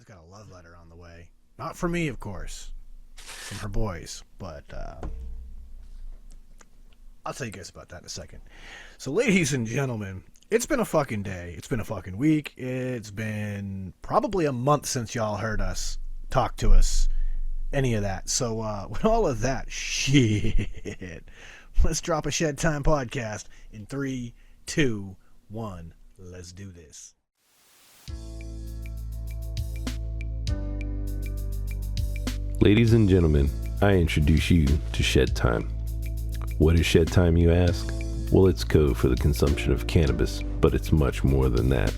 Amanda's got a love letter on the way. Not for me, of course. From her boys. But I'll tell you guys about that in a second. So, ladies and gentlemen, it's been a fucking day. It's been a fucking week. It's been probably a month since y'all heard us talk to us. Any of that. So, with all of that shit, let's drop a Shedtime podcast in 3, 2, 1. Let's do this. Ladies and gentlemen, I introduce you to Shedtime. What is Shedtime, you ask? Well, it's code for the consumption of cannabis, but it's much more than that.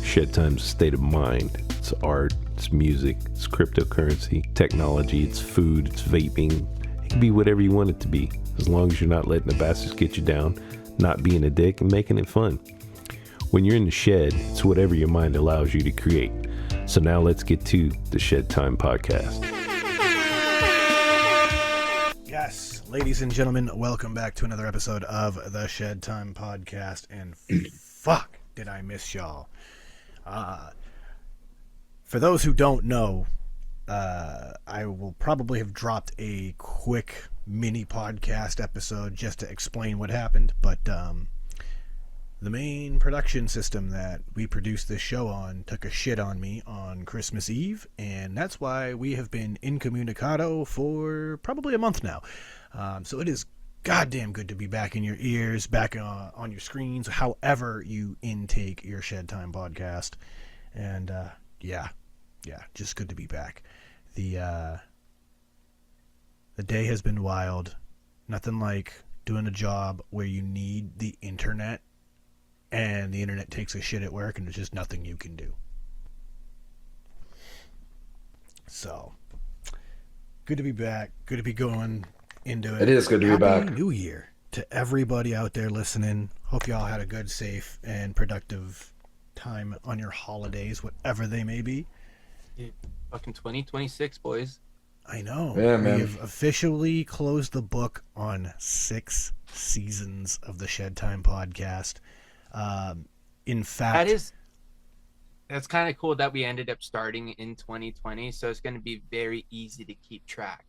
Shedtime's a state of mind. It's art, it's music, it's cryptocurrency, technology, it's food, it's vaping. It can be whatever you want it to be, as long as you're not letting the bastards get you down, not being a dick, and making it fun. When you're in the shed, it's whatever your mind allows you to create. So now let's get to the Shedtime podcast. Yes, ladies and gentlemen, welcome back to another episode of the Shedtime podcast. And fuck, did I miss y'all? For those who don't know, I will probably have dropped a quick mini podcast episode just to explain what happened. But the main production system that we produced this show on took a shit on me on Christmas Eve, and that's why we have been incommunicado for probably a month now. So it is goddamn good to be back in your ears, back on your screens, however you intake your Shedtime podcast. And yeah, just good to be back. The day has been wild. Nothing like doing a job where you need the internet and the internet takes a shit at work and there's just nothing you can do. So, good to be back. Good to be going into it. It is good to be back. Happy New Year to everybody out there listening. Hope y'all had a good, safe, and productive time on your holidays, whatever they may be. Yeah, fucking 2026, boys. I know. Yeah, man. We've officially closed the book on 6 seasons of the Shedtime podcast. In fact, That's kind of cool that we ended up starting in 2020, so it's going to be very easy to keep track.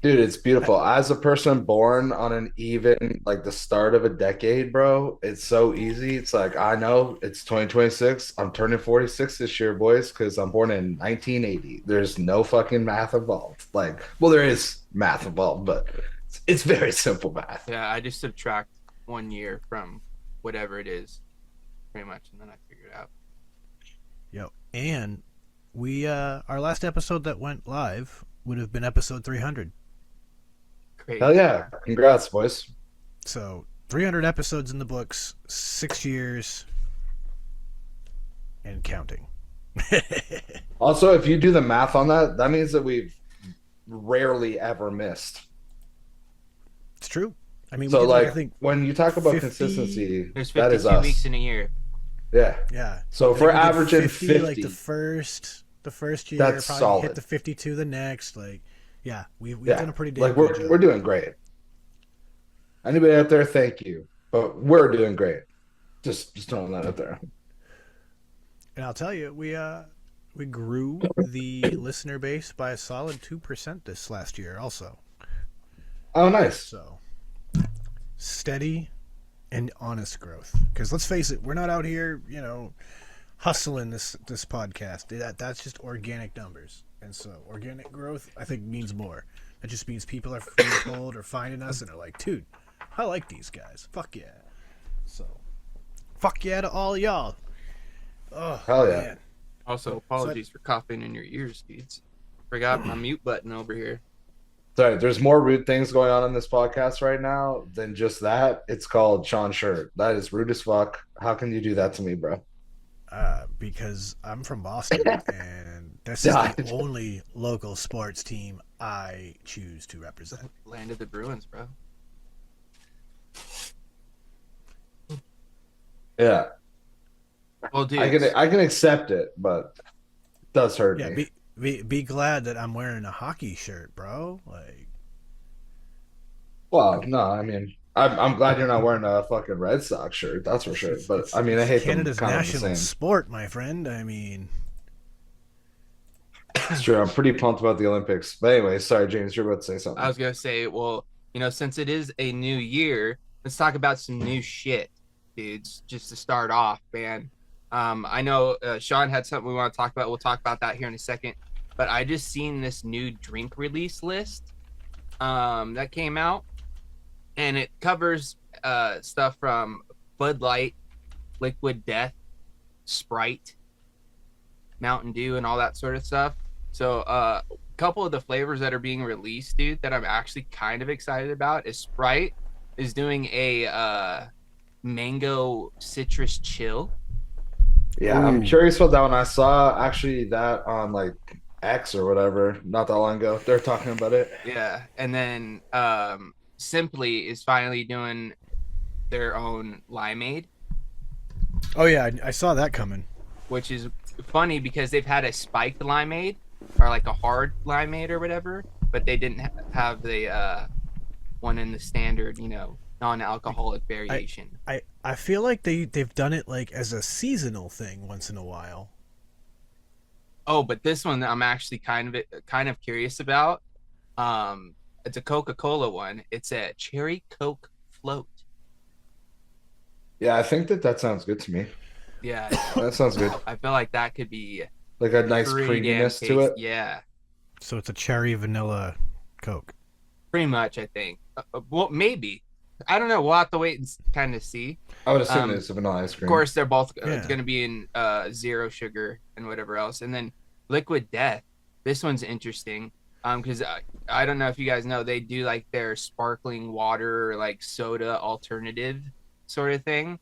Dude, it's beautiful. As a person born on an even, like the start of a decade, bro, it's so easy. It's like, I know it's 2026. I'm turning 46 this year, boys, because I'm born in 1980. There's no fucking math involved. Like, well, there is math involved, but it's very simple math. Yeah, I just subtract 1 year from whatever it is, pretty much, and then I figure it out. Yo, and we our last episode that went live would have been episode 300. Great. Hell yeah. Congrats, boys. So 300 episodes in the books, 6 years, and counting. Also, if you do the math on that, that means that we've rarely ever missed. It's true. I mean, So, we did, like, I think, when you talk about 50 consistency, There's that is 52 us. weeks in a year. Yeah. yeah. So I if think we're we did averaging 50, like the first year, That's probably solid. hit the 52 the next. Like, yeah, we've yeah, done a pretty damn like good job. we're doing great. Anybody out there, thank you, but we're doing great. Just throwing that out there. And I'll tell you, we grew the listener base by a solid 2% this last year also. Oh, nice. So, steady and honest growth. Because let's face it, we're not out here, hustling this podcast. That's just organic numbers. And so, organic growth, I think, means more. It just means people are being told or finding us and are like, dude, I like these guys. Fuck yeah. So, fuck yeah to all y'all. Oh, Hell yeah. man. Also, apologies for coughing in your ears, dudes. Forgot my mute button over here. Sorry, there's more rude things going on in this podcast right now than just that. It's called Sean Shirt. That is rude as fuck. How can you do that to me, bro? Because I'm from Boston, and this is the only local sports team I choose to represent. Land of the Bruins, bro. Yeah, Well, dude, I can accept it, but it does hurt Yeah, me. be glad that I'm wearing a hockey shirt, bro. Like, Well, no, I mean, I'm glad you're not wearing a fucking Red Sox shirt. That's for sure. But I mean, I hate Canada's them kind of the national same. sport, my friend. I mean, It's true. I'm pretty pumped about the Olympics. But anyway, sorry, James, you're about to say I something. was gonna say, well, since it is a new year, let's talk about some new shit, dudes. Just to start off, man. I know Sean had something we want to talk about. We'll talk about that here in a second. But I just seen this new drink release list that came out, and it covers stuff from Bud Light, Liquid Death, Sprite, Mountain Dew, and all that sort of stuff. So a couple of the flavors that are being released, dude, that I'm actually kind of excited about is Sprite is doing a mango citrus chill. Yeah, I'm curious about that one. I saw actually that on like X or whatever not that long ago. They're talking about it. Yeah, and then Simply is finally doing their own limeade, Oh yeah, I saw that coming. which is funny because they've had a spiked limeade or like a hard limeade or whatever, but they didn't have the one in the standard, non-alcoholic variation. I feel like they've done it like as a seasonal thing once in a while. Oh, but this one I'm actually kind of curious about. It's a Coca-Cola one. It's a cherry Coke float. Yeah, I think that sounds good to me. Yeah, That sounds good. I feel like that could be Like a nice pretty damn creaminess to it. Yeah, So it's a cherry vanilla Coke. pretty much. I think. Well, maybe. I don't know. We'll have to wait and kind of see. I would assume Um, it's a vanilla ice Of cream. course, they're both Yeah. going to be in zero sugar and whatever else. And then Liquid Death. This one's interesting because I don't know if you guys know, they do like their sparkling water or like soda alternative sort of thing.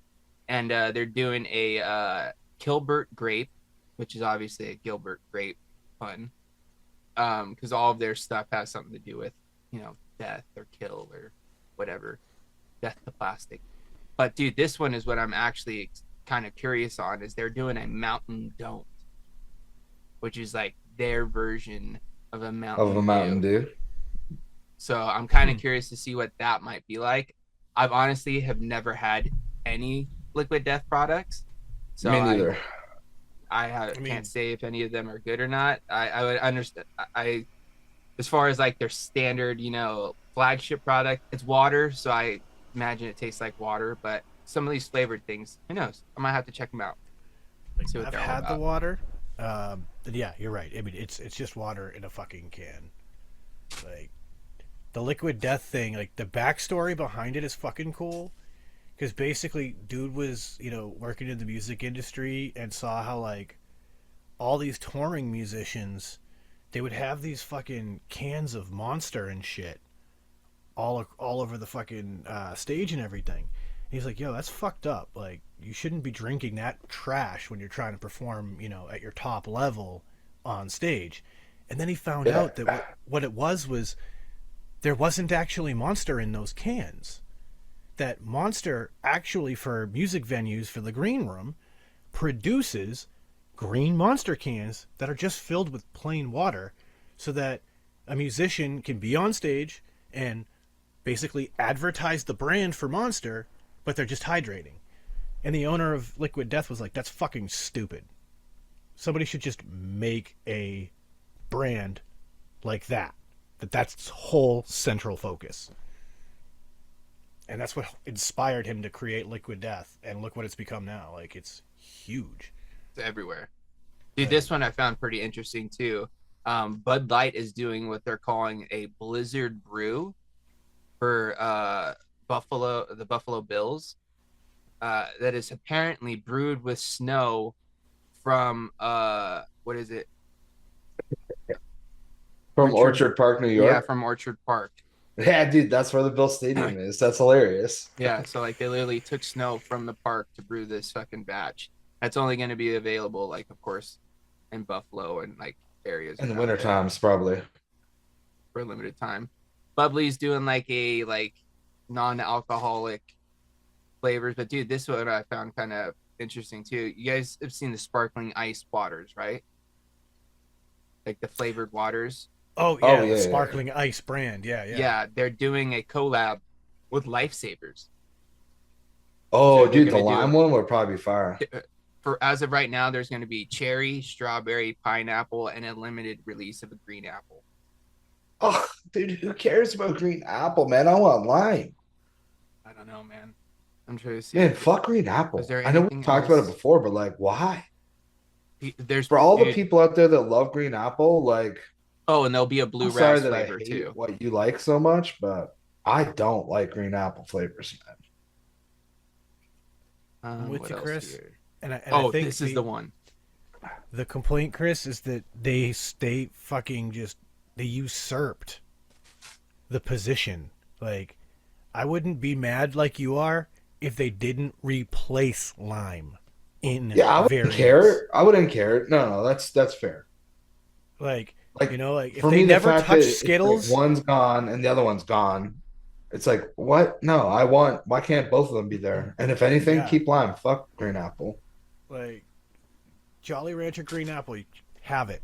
And they're doing a Gilbert grape, which is obviously a Gilbert grape pun, because all of their stuff has something to do with, death or kill or whatever, death to plastic. But dude, this one is what I'm actually kind of curious on. Is they're doing a Mountain Don't, which is like their version of a Mountain Of a Mountain Dew. Dew. So I'm kind of curious to see what that might be like. I've honestly have never had any Liquid Death products, so Me neither. I mean- can't say if any of them are good or not. I would understand. As far as like their standard, flagship product, it's water, so I imagine it tastes like water. But some of these flavored things, who knows? I might have to check them out. Like, See what I've they're all had the about. water. Yeah, you're right. I mean, it's just water in a fucking can. Like the Liquid Death thing, like the backstory behind it is fucking cool. Because basically, dude was working in the music industry and saw how like all these touring musicians, they would have these fucking cans of Monster and shit all over the fucking stage and everything. And he's like, yo, that's fucked up. Like, you shouldn't be drinking that trash when you're trying to perform, at your top level on stage. And then he found Yeah. out that what it was there wasn't actually Monster in those cans. That Monster actually, for music venues, for the green room, produces green Monster cans that are just filled with plain water so that a musician can be on stage and basically advertise the brand for Monster, but they're just hydrating. And the owner of Liquid Death was like, that's fucking stupid. Somebody should just make a brand like that. That's its whole central focus. And that's what inspired him to create Liquid Death. And look what it's become now. Like, it's huge. It's everywhere. Dude, this one I found pretty interesting too. Bud Light is doing what they're calling a Blizzard Brew for the Buffalo Bills. That is apparently brewed with snow from what is it? From Orchard Park, New York. Yeah, from Orchard Park. Yeah, dude, that's where the Bill Stadium is. That's hilarious. Yeah, so like they literally took snow from the park to brew this fucking batch. That's only going to be available, like, of course, in Buffalo and like areas In the around winter there times, probably. for a limited time. Bubbly's doing like a non-alcoholic flavors, but dude, this one I found kind of interesting too. You guys have seen the sparkling ice waters, right? Like the flavored waters. Oh, yeah. Oh, The yeah. sparkling ice brand. Yeah. Yeah, they're doing a collab with Lifesavers. Oh, So they're dude, the gonna do lime it. one would probably be fire. for as of right now, there's going to be cherry, strawberry, pineapple, and a limited release of a green apple. Oh, dude, who cares about green apple, man? I want lime. I don't know, man. I'm trying to see. Man, fuck green apple. Is there I know we anything talked about it else? before, but like, why? There's For all the dude, people out there that love green apple, like, oh, and there'll be a blue I'm sorry ras that I flavor hate too. what you like so much, but I don't like green apple flavors, man. I'm with What you, else Chris. here? And I Oh, think this is the one. the complaint, Chris, is that they fucking just they usurped the position. Like, I wouldn't be mad like you are if they didn't replace lime in Yeah, I wouldn't variants. care. I wouldn't care. No, that's fair. Like, Like, you know, like if for they me, the never fact that touched it's Skittles, like one's gone and the other one's gone, it's like, what? No, why can't both of them be there? And if anything, yeah, keep lime. Fuck green apple. like Jolly Rancher green apple, have it,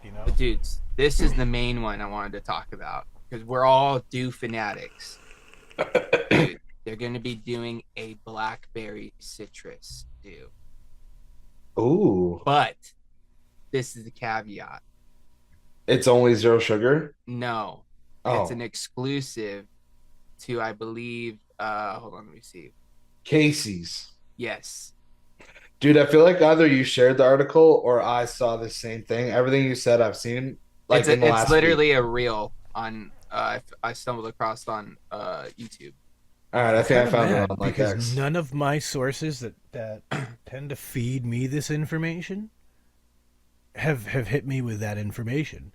you know. But dudes, this is the main one I wanted to talk about because we're all dew fanatics. Dude, they're going to be doing a blackberry citrus dew. Ooh, But this is the caveat. it's only zero sugar. No, it's an exclusive to, I believe, hold on, let me see. Casey's. Yes. Dude, I feel like either you shared the article or I saw the same thing. Everything you said, I've seen. Like It's, in the it's last literally week. a reel on, I stumbled across on YouTube. All right, I think I Kinda found mad it on like because X. none of my sources that tend to feed me this information have hit me with that information.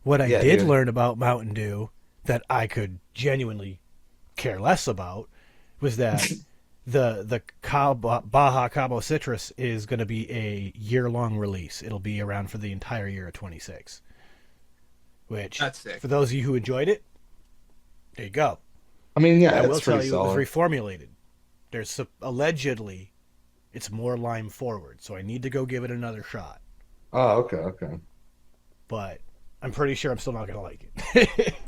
What I Yeah, did dude. learn about Mountain Dew that I could genuinely care less about was that the Baja Cabo Citrus is going to be a year-long release. It'll be around for the entire year of 26. Which, That's sick. for those of you who enjoyed it, there you go. I mean, yeah, I will it's tell pretty you it was solid. reformulated. There's allegedly it's more lime forward, so I need to go give it another shot. Oh, okay. But I'm pretty sure I'm still not gonna like it.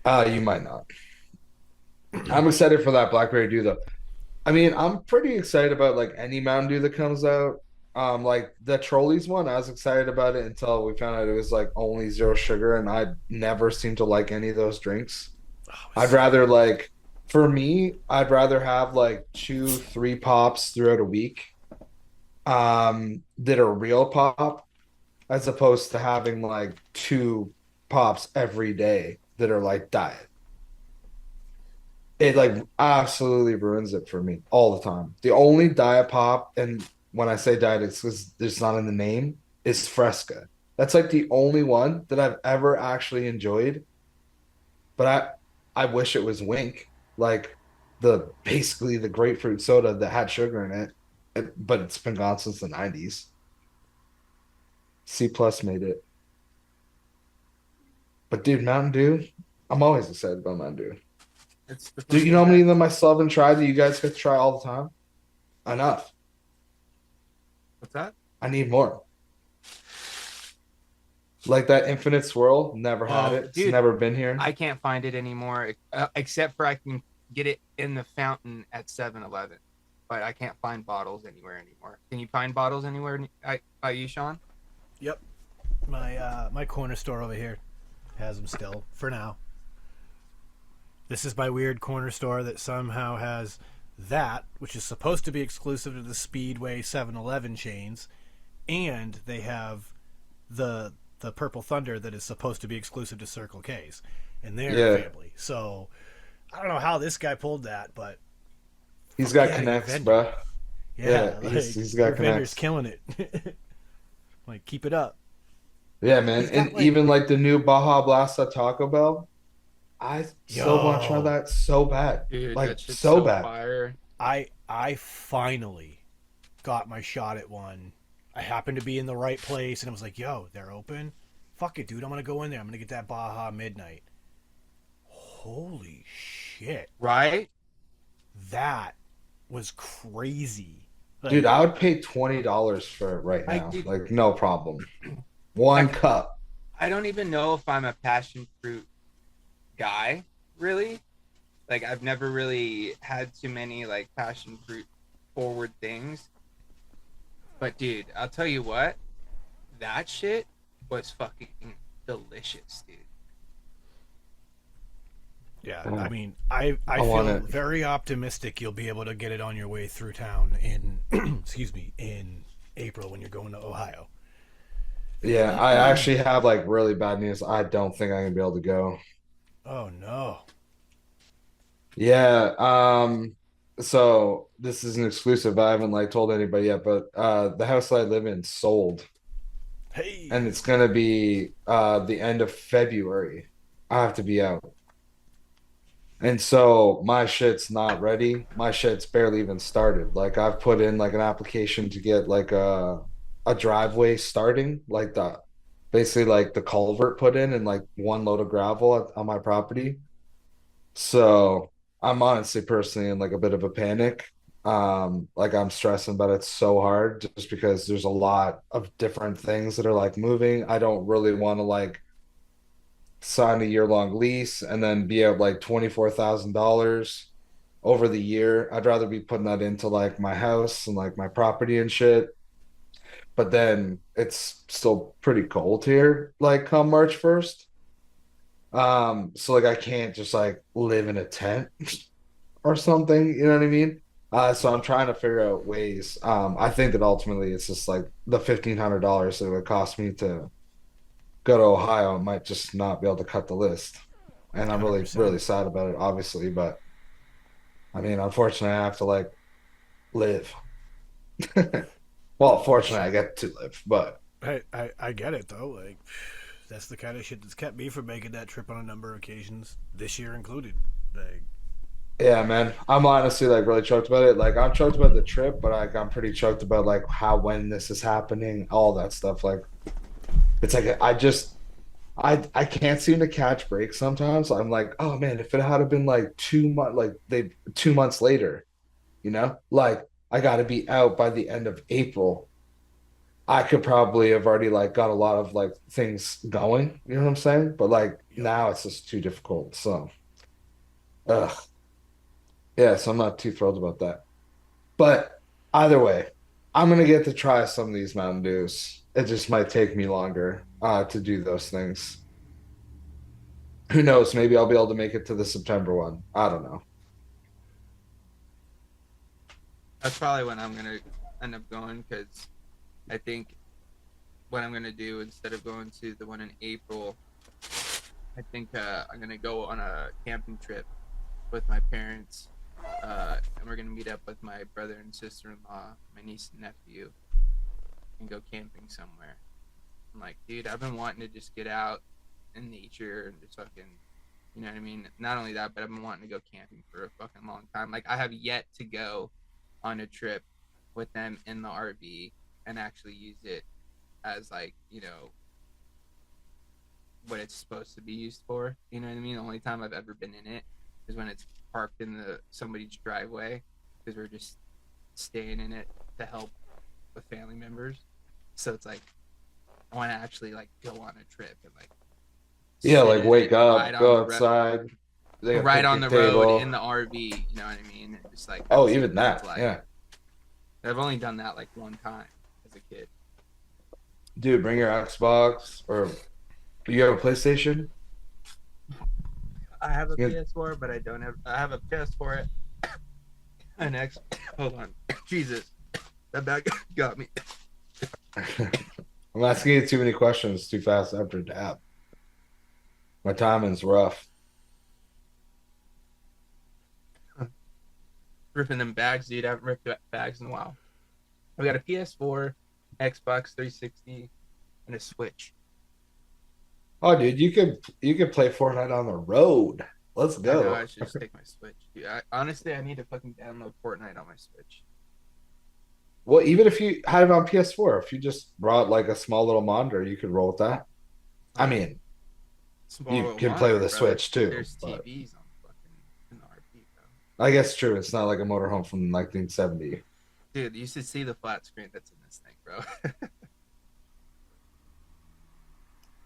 You might not. I'm excited for that Blackberry Dew though. I mean, I'm pretty excited about like any Mountain Dew that comes out. Like the Trolleys one, I was excited about it until we found out it was like only zero sugar, and I never seem to like any of those drinks. I'd rather like, for me, I'd rather have like 2, 3 pops throughout a week, that are real pop, as opposed to having like 2 pops every day that are like diet. It like absolutely ruins it for me all the time. The only diet pop, and when I say diet, it's because it's not in the name, is Fresca. That's like the only one that I've ever actually enjoyed. But I wish it was Wink, like the basically the grapefruit soda that had sugar in it, but it's been gone since the 90s. C plus made it. But dude, Mountain Dew, I'm always excited about Mountain Dew. It's the Dude, you know how many of them I still haven't tried that you guys get to try all the time? Enough. What's that? I need more. Like that Infinite Swirl, never had Oh, it. It's dude, never been here. I can't find it anymore, except for I can get it in the fountain at 7-Eleven, but I can't find bottles anywhere anymore. Can you find bottles anywhere by you, Sean? Yep. My corner store over here has them still for now. This is my weird corner store that somehow has that, which is supposed to be exclusive to the Speedway 7-Eleven chains, and they have the Purple Thunder that is supposed to be exclusive to Circle K's and their family. So I don't know how this guy pulled that, but He's got yeah, connects, your bro. yeah, Yeah, like, he's got your vendor's connects. killing it. Like, keep it up. Yeah, man. He's And got like, even like the new Baja Blast at Taco Bell, I still want to try yo, that so bad. Dude, Like that shit's so bad. fire. I finally got my shot at one. I happened to be in the right place, and I was like, yo, they're open? Fuck it, dude. I'm going to go in there. I'm going to get that Baja Midnight. Holy shit. Right? That was crazy. Like, Dude, I would pay $20 for it right now. Dude, Like no problem. One cup. I don't even know if I'm a passion fruit guy, really. Like, I've never really had too many like passion fruit forward things. But dude, I'll tell you what, that shit was fucking delicious, dude. Yeah, Oh, I mean, I I want feel it. very optimistic you'll be able to get it on your way through town in, excuse me, in April when you're going to Ohio. Yeah, I actually have like really bad news. I don't think I'm gonna be able to go. Oh no. Yeah, so this is an exclusive. I haven't like told anybody yet, but the house that I live in sold, and Hey. it's gonna be the end of February. I have to be out. And so my shit's not ready. My shit's barely even started. Like I've put in like an application to get like a driveway starting, like the basically like the culvert put in and like one load of gravel on my property. So I'm honestly personally in like a bit of a panic. Like I'm stressing about it so hard just because there's a lot of different things that are like moving. I don't really want to like sign a year-long lease and then be out like $24,000 over the year. I'd rather be putting that into like my house and like my property and shit. But then it's still pretty cold here, like come March 1st. So like I can't just like live in a tent or something, you know what I mean? So I'm trying to figure out ways. I think that ultimately it's just like the $1,500 that it would cost me to go to Ohio. I might just not be able to cut the list. And I'm really, 100%. really sad about it, obviously. But I mean, unfortunately, I have to like live. Well, Which fortunately, I get to live, but I get it though. Like that's the kind of shit that's kept me from making that trip on a number of occasions, this year included. Like, yeah, man, I'm honestly like really choked about it. Like I'm choked about the trip, but like I'm pretty choked about like how when this is happening, all that stuff. Like it's like I can't seem to catch breaks sometimes. I'm like, oh man, if it had been like 2 months, like they 2 months later, like I got to be out by the end of April. I could probably have already like got a lot of like things going, you know what I'm saying? But like yep. now it's just too difficult. So, ugh, yeah, so I'm not too thrilled about that. But either way, I'm gonna get to try some of these Mountain Dews. It just might take me longer to do those things. Who knows? Maybe I'll be able to make it to the September one. I don't know. That's probably when I'm gonna end up going because I think what I'm gonna do instead of going to the one in April, I think I'm gonna go on a camping trip with my parents, and we're gonna meet up with my brother and sister-in-law, my niece and nephew, and go camping somewhere. I'm like, dude, I've been wanting to just get out in nature and just fucking, you know what I mean? Not only that, but I've been wanting to go camping for a fucking long time. Like, I have yet to go on a trip with them in the RV and actually use it as like, what it's supposed to be used for. You know what I mean? The only time I've ever been in it is when it's parked in the somebody's driveway because we're just staying in it to help with family members. So it's like I want to actually like go on a trip and like Yeah, sit like in it wake up, right on go the outside, they got a right on picnic the road table. in the RV. You know what I mean? And just like kind Oh, of see what even that's that. like. Yeah. I've only done that like one time as a kid. Dude, bring your Xbox or you have a PlayStation? I have a Yeah. PS4, but I don't have. I have a PS4 an X. Hold on, Jesus, that bag got me. I'm asking you too many questions too fast after dab. My timing's rough. Ripping them bags, dude. I haven't ripped bags in a while. We got a PS4, Xbox 360, and a Switch. Oh, dude, you could play Fortnite on the road. Let's I know I go. should just take my Switch. Dude, honestly, I need to fucking download Fortnite on my Switch. Well, even if you had it on PS4, if you just brought like a small little monitor, you could roll with that. I I mean, mean, small you little can play with monitor, a bro. Switch too, There's but TVs on fucking in the RV, bro. I guess true. It's not like a motorhome from 1970. Dude, you should see the flat screen that's in this thing, bro.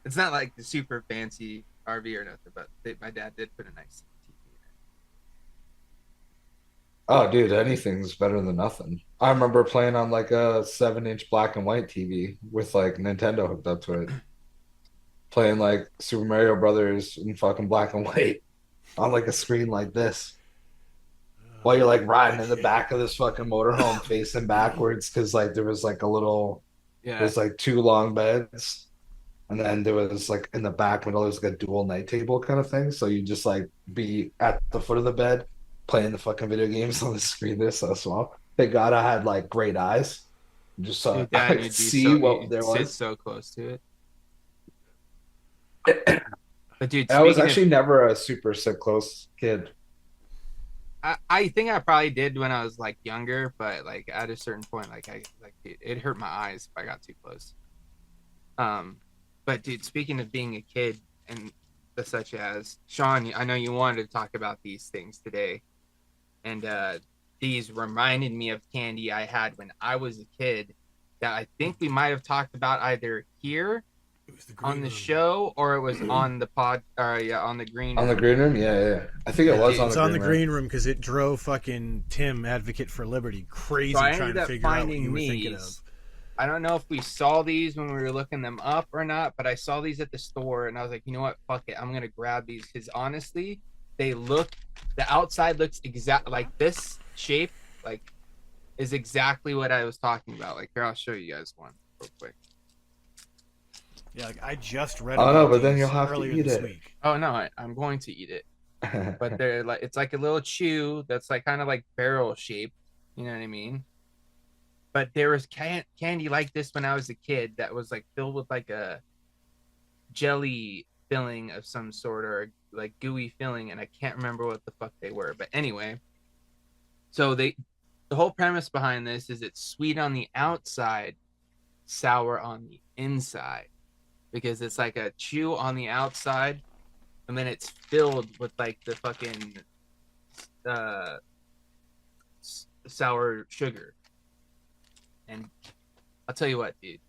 It's not like the super fancy RV or nothing, but my dad did put a nice TV Oh, dude, anything's better than nothing. I remember playing on like a 7-inch black and white TV with like Nintendo hooked up to it, playing like Super Mario Brothers in fucking black and white on like a screen like this, while you're like riding in the back of this fucking motorhome facing backwards because like there was like a little, Yeah. there's like two long beds, and then there was like in the back middle there's like a dual night table kind of thing. So you just like be at the foot of the bed playing the fucking video games on the screen. They're so small. Thank God I had like great eyes, just so Dude, I that and could you'd be see so what you'd there sit was. so close to it. But dude, I was speaking of, actually never a super sit close kid. I think I probably did when I was like younger, but like at a certain point, like it hurt my eyes if I got too close. Um, but dude, speaking of being a kid and such as Sean, I know you wanted to talk about these things today, and these reminded me of candy I had when I was a kid that I think we might have talked about either here It was the on green the room. show or it was on the on the green On the room. green room? Yeah, yeah. I think it Yeah, was dude, on it's the on green the room. green room because it drove fucking Tim, Advocate for Liberty, crazy So I trying ended to up figure out what finding you were thinking of. these. I don't know if we saw these when we were looking them up or not, but I saw these at the store and I was like, you know what? Fuck it. I'm gonna grab these because honestly, they look the outside looks exact like this shape, like is exactly what I was talking about. Like here, I'll show you guys one real quick. Yeah, like I just read Oh no, about but then you'll these have to earlier eat this it. week. Oh no, I'm going to eat it. But they're like it's like a little chew that's like kind of like barrel shaped. You know what I mean? But there was candy like this when I was a kid that was like filled with like a jelly filling of some sort or like gooey filling, and I can't remember what the fuck they were. But anyway, so the whole premise behind this is it's sweet on the outside, sour on the inside, because it's like a chew on the outside, and then it's filled with like the fucking uh sour sugar. And I'll tell you what, dude.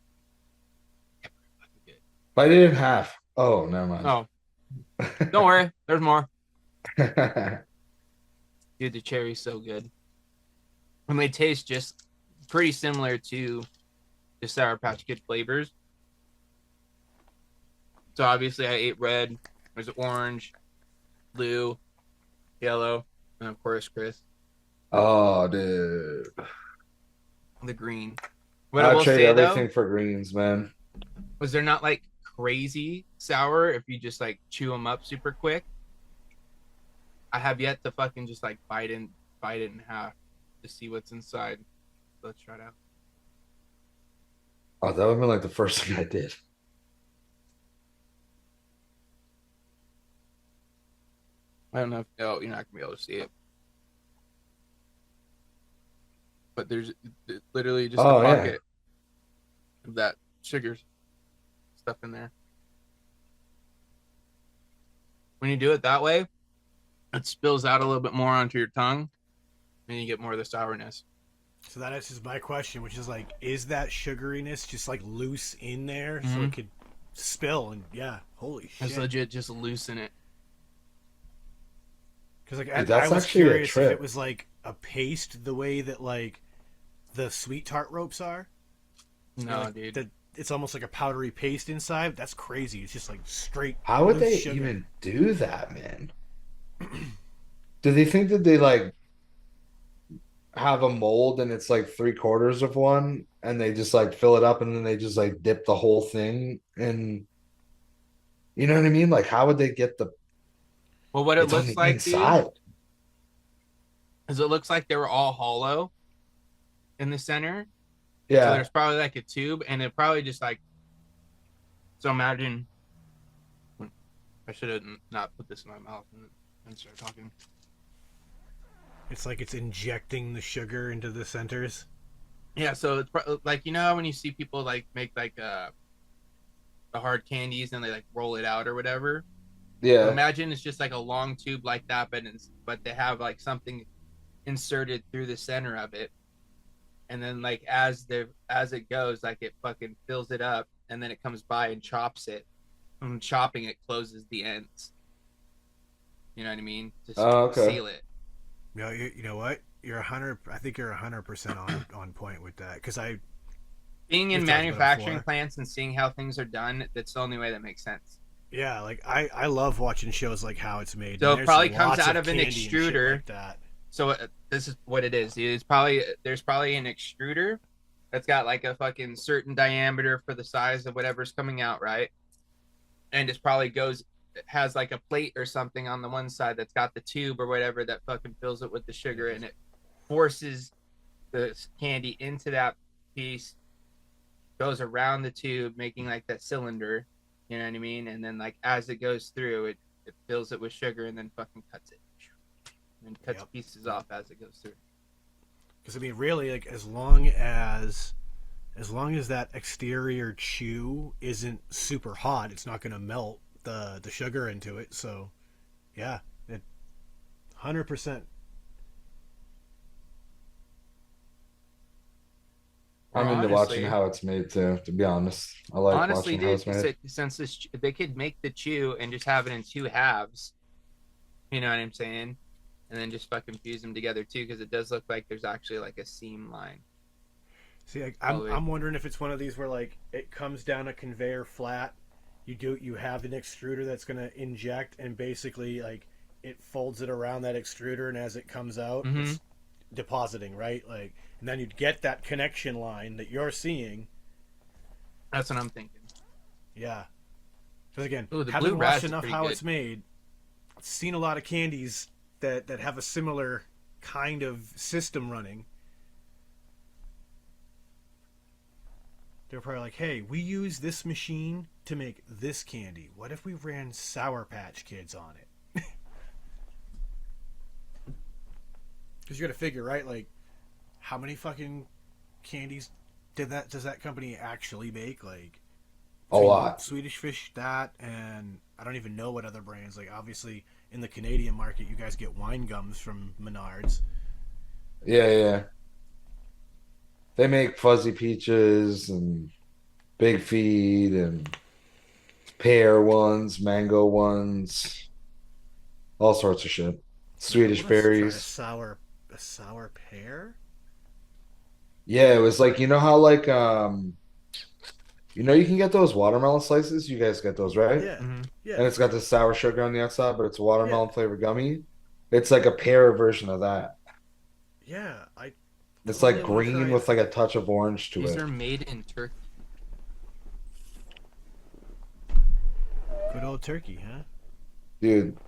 Bite it in half. Oh, never mind. Oh, don't worry, there's more. Dude, the cherry's so good. I mean, it tastes just pretty similar to the Sour Patch Kid flavors. So obviously, I ate red. There's orange, blue, yellow, and of course, Chris, Oh, dude. the green. What I I'd will trade say everything though, for greens, man. was they're not like crazy sour if you just like chew them up super quick. I have yet to fucking just like bite it in half to see what's inside. Let's try it out. Oh, that would have been like the first thing I did. I don't know if you're not gonna be able to see it, but there's literally just a Oh, yeah. pocket of that sugar stuff in there. When you do it that way, it spills out a little bit more onto your tongue, and you get more of the sourness. So that answers my question, which is like, is that sugariness just like loose in there so Mhm. it could spill? And yeah, holy It's shit. legit just loosen it. Because like Dude, I that's was actually a curious if trip. it was like a paste the way that like the sweet tart ropes are. No, like, dude. that it's almost like a powdery paste inside. That's crazy. It's just like straight. How would loose they sugar. even do that, man? Do they think that they like have a mold and it's like 3/4 of one and they just like fill it up and then they just like dip the whole thing in, you know what I mean? Like, how would they get the, Well, what it it's on looks the like, dude, inside? is it looks like they were all hollow in the center. So Yeah. there's probably like a tube, and it probably just like. So imagine. I should have not put this in my mouth and start talking. It's like it's injecting the sugar into the centers. Yeah, so it's like how when you see people like make like the hard candies and they like roll it out or whatever. Yeah. Imagine it's just like a long tube like that, but they have like something inserted through the center of it, and then like as it goes, like it fucking fills it up, and then it comes by and chops it. And chopping it closes the ends. You know what I mean? Just Oh, okay. seal it. You know what? you're 100. I think you're 100% on point with that because being in we've talked about it manufacturing before. plants and seeing how things are done, that's the only way that makes sense. Yeah, like I love watching shows like How It's Made. So And it there's probably comes lots out of of an candy and shit extruder. like that. So this is what it is. There's probably an extruder that's got like a fucking certain diameter for the size of whatever's coming out, right? And it probably has like a plate or something on the one side that's got the tube or whatever that fucking fills it with the sugar, and it forces the candy into that piece, goes around the tube, making like that cylinder, you know what I mean? And then like as it goes through, it fills it with sugar and then fucking cuts it, and cuts Yep. pieces off as it goes through. Because I mean, really, like as long as that exterior chew isn't super hot, it's not going to melt the sugar into it. So, yeah, 100%. I'm Well, into watching honestly, How It's Made too. To be honest, I like honestly, watching How dude, It's Made. since they could make the chew and just have it in two halves, you know what I'm saying? And then just fucking fuse them together too, because it does look like there's actually like a seam line. See, like, Oh, I'm wondering if it's one of these where like it comes down a conveyor flat. You have an extruder that's going to inject and basically like it folds it around that extruder, and as it comes out, Mm-hmm. it's depositing, right? Like, and then you'd get that connection line that you're seeing. That's what I'm thinking. Yeah. Because again, Ooh, the having blue watched raz is enough pretty How good. It's Made, I've seen a lot of candies that have a similar kind of system running. They're probably like, hey, we use this machine to make this candy. What if we ran Sour Patch Kids on it? Because you got to figure, right? Like, how many fucking candies does that company actually make? Like, A lot. Swedish Fish, that, and I don't even know what other brands. Like, obviously, in the Canadian market, you guys get wine gums from Menards. Yeah, yeah. They make fuzzy peaches and big feed and pear ones, mango ones, all sorts of shit. Swedish Let's try berries. a sour pear. Yeah, it was like you know how like you can get those watermelon slices. You guys get those, right? Yeah, Mm-hmm. yeah, And it's got the sour sugar on the outside, but it's a yeah, watermelon flavored gummy. It's like a pear version of that. yeah. I It's totally like want to try green with like that. a touch of orange to These it. are made in Turkey. Good old Turkey, huh? Dude,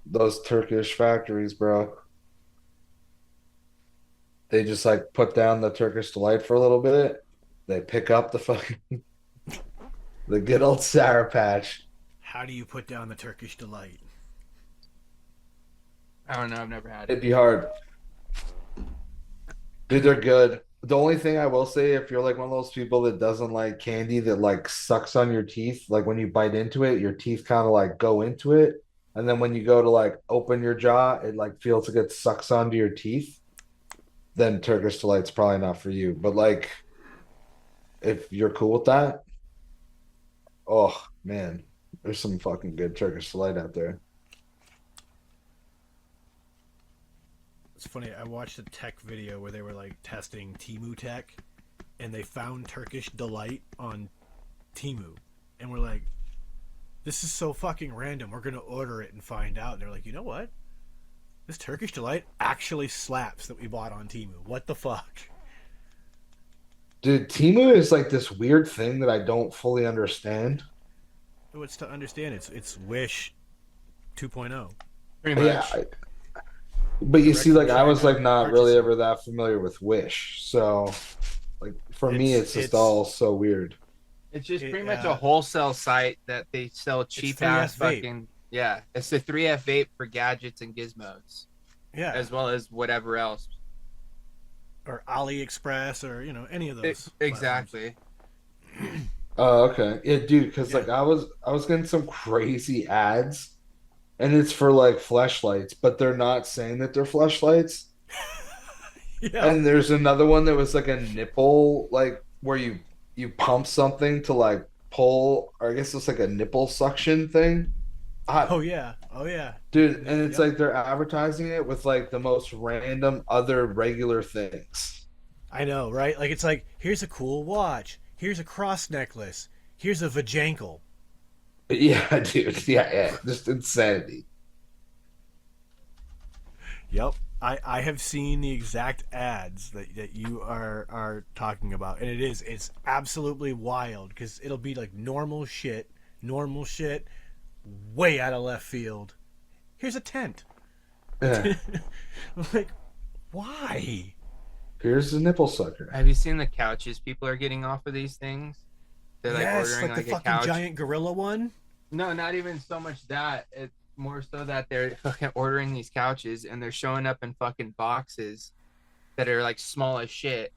those Turkish factories, bro. They just like put down the Turkish delight for a little bit. They pick up the fucking the good old Sour Patch. How do you put down the Turkish delight? I don't know. I've never had It'd it. be hard. Dude, they're good. The only thing I will say, if you're like one of those people that doesn't like candy that like sucks on your teeth, like when you bite into it, your teeth kind of like go into it. And then when you go to like open your jaw, it like feels like it sucks onto your teeth. Then Turkish Delight's probably not for you. But like if you're cool with that, oh man, there's some fucking good Turkish Delight out there. It's funny. I watched a tech video where they were like testing Timu Tech, and they found Turkish delight on Timu, and we're like, "This is so fucking random. We're gonna order it and find out." And they're like, "You know what? This Turkish delight actually slaps that we bought on Timu. What the fuck?" Dude, Timu is like this weird thing that I don't fully understand. What's to understand? It's Wish 2.0. Pretty Yeah, much. but you Direct see, from like I was China, like not really purchasing. ever that familiar with Wish, so like for me, It's it's just it's all so weird. It's just it, pretty much a wholesale site that they sell it's cheap 3F ass vape. fucking, yeah. It's the 3F vape for gadgets and gizmos, Yeah, as well as whatever else. or AliExpress, or any of those platforms. Exactly. Oh, okay, yeah, dude, because Yeah, like I was getting some crazy ads, and it's for like fleshlights, but they're not saying that they're fleshlights. yeah. And there's another one that was like a nipple, like where you pump something to like pull, or I guess it's like a nipple suction thing. I, Oh yeah, oh yeah, dude, and it's yep. like they're advertising it with like the most random other regular things. I know, right? Like it's like here's a cool watch, here's a cross necklace, here's a vajankle. Yeah, dude. Yeah, yeah. Just insanity. Yep. I have seen the exact ads that you are talking about, and it's absolutely wild because it'll be like normal shit, way out of left field. Here's a tent. Yeah. I'm like, why? Here's the nipple sucker. Have you seen the couches people are getting off of these things? They're like Yes, ordering like the like a fucking couch. giant gorilla one. No, not even so much that. It's more so that they're fucking ordering these couches and they're showing up in fucking boxes that are like small as shit.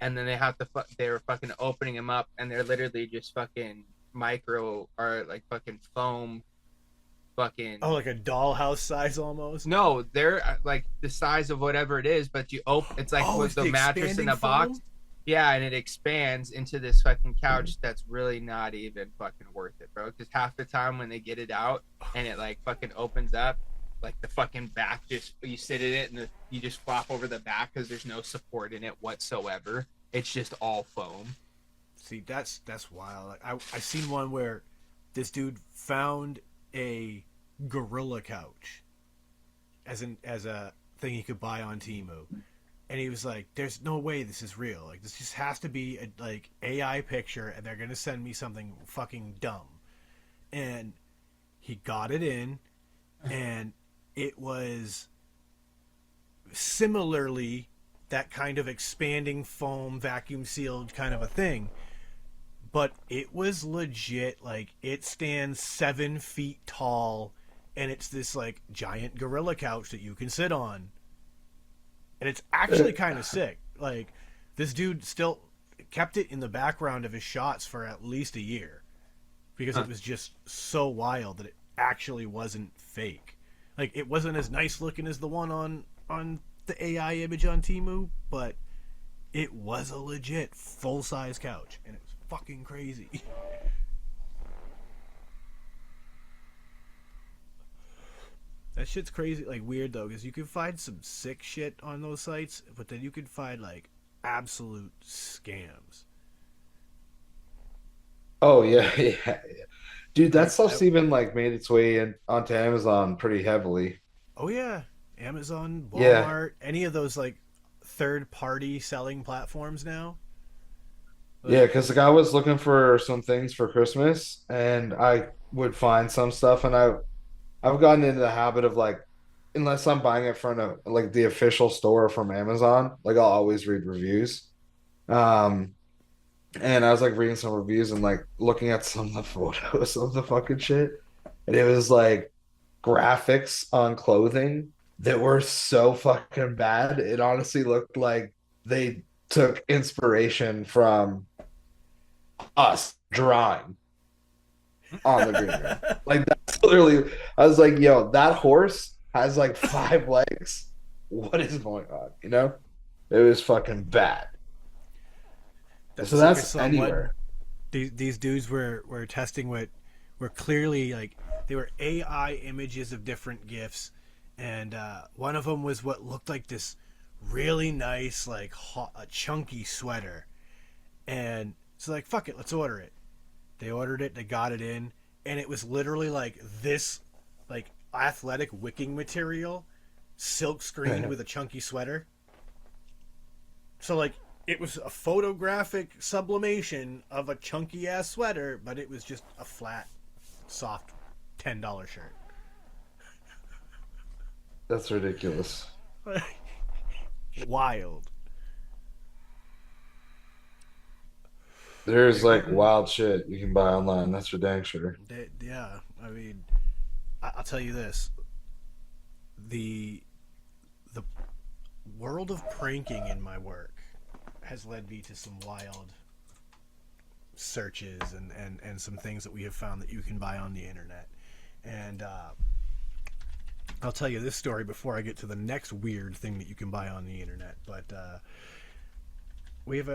And then they have to, they're fucking opening them up and they're literally just fucking micro or like fucking foam fucking. Oh, like a dollhouse size almost. No, they're like the size of whatever it is, but you open, it's like Oh, with it's the the mattress in expanding a box. foam. Yeah, and it expands into this fucking couch that's really not even fucking worth it, bro. Because half the time when they get it out and it like fucking opens up, like the fucking back just you sit in it and you just flop over the back because there's no support in it whatsoever. It's just all foam. See, that's wild. Like, I seen one where this dude found a gorilla couch as a thing he could buy on Temu, and he was like, "There's no way this is real. Like this just has to be a like AI picture, and they're gonna send me something fucking dumb." And he got it in, and it was similarly that kind of expanding foam, vacuum sealed kind of a thing. But it was legit. Like it stands 7 feet tall, and it's this like giant gorilla couch that you can sit on, and it's actually kind of sick. Like this dude still kept it in the background of his shots for at least a year because it was just so wild that it actually wasn't fake. Like it wasn't as nice looking as the one on the AI image on Temu, but it was a legit full size couch, and it was fucking crazy. That shit's crazy, like weird though, because you can find some sick shit on those sites, but then you can find like absolute scams. Oh yeah, yeah, yeah. Dude, that Like, stuff's even like made its way in onto Amazon pretty heavily. oh yeah, Amazon, Yeah. Walmart, any of those like third party selling platforms now. Yeah, Like, because the guy was looking for some things for Christmas and I would find some stuff and I've gotten into the habit of like unless I'm buying it from a like the official store from Amazon, like I'll always read reviews. Um and I was like reading some reviews and like looking at some of the photos of the fucking shit. And it was like graphics on clothing that were so fucking bad. It honestly looked like they took inspiration from us drawing on the green room. Like that's literally, I was like, yo, that horse has like 5 legs. What is going on? You know? It was fucking bad. So like I that's saw one. anywhere. These dudes were testing what were clearly like they were AI images of different gifs, and one of them was what looked like this really nice like a chunky sweater, and so like fuck it, let's order it. They ordered it, they got it in, and it was literally like this like athletic wicking material, silk screened with a chunky sweater. So like it was a photographic sublimation of a chunky ass sweater, but it was just a flat, soft $10 shirt. That's ridiculous. Wild. There's like wild shit you can buy online. That's for dang sure. Yeah, I mean, I'll tell you this: the the world of pranking in my work has led me to some wild searches and some things that we have found that you can buy on the internet. And I'll tell you this story before I get to the next weird thing that you can buy on the internet. But we have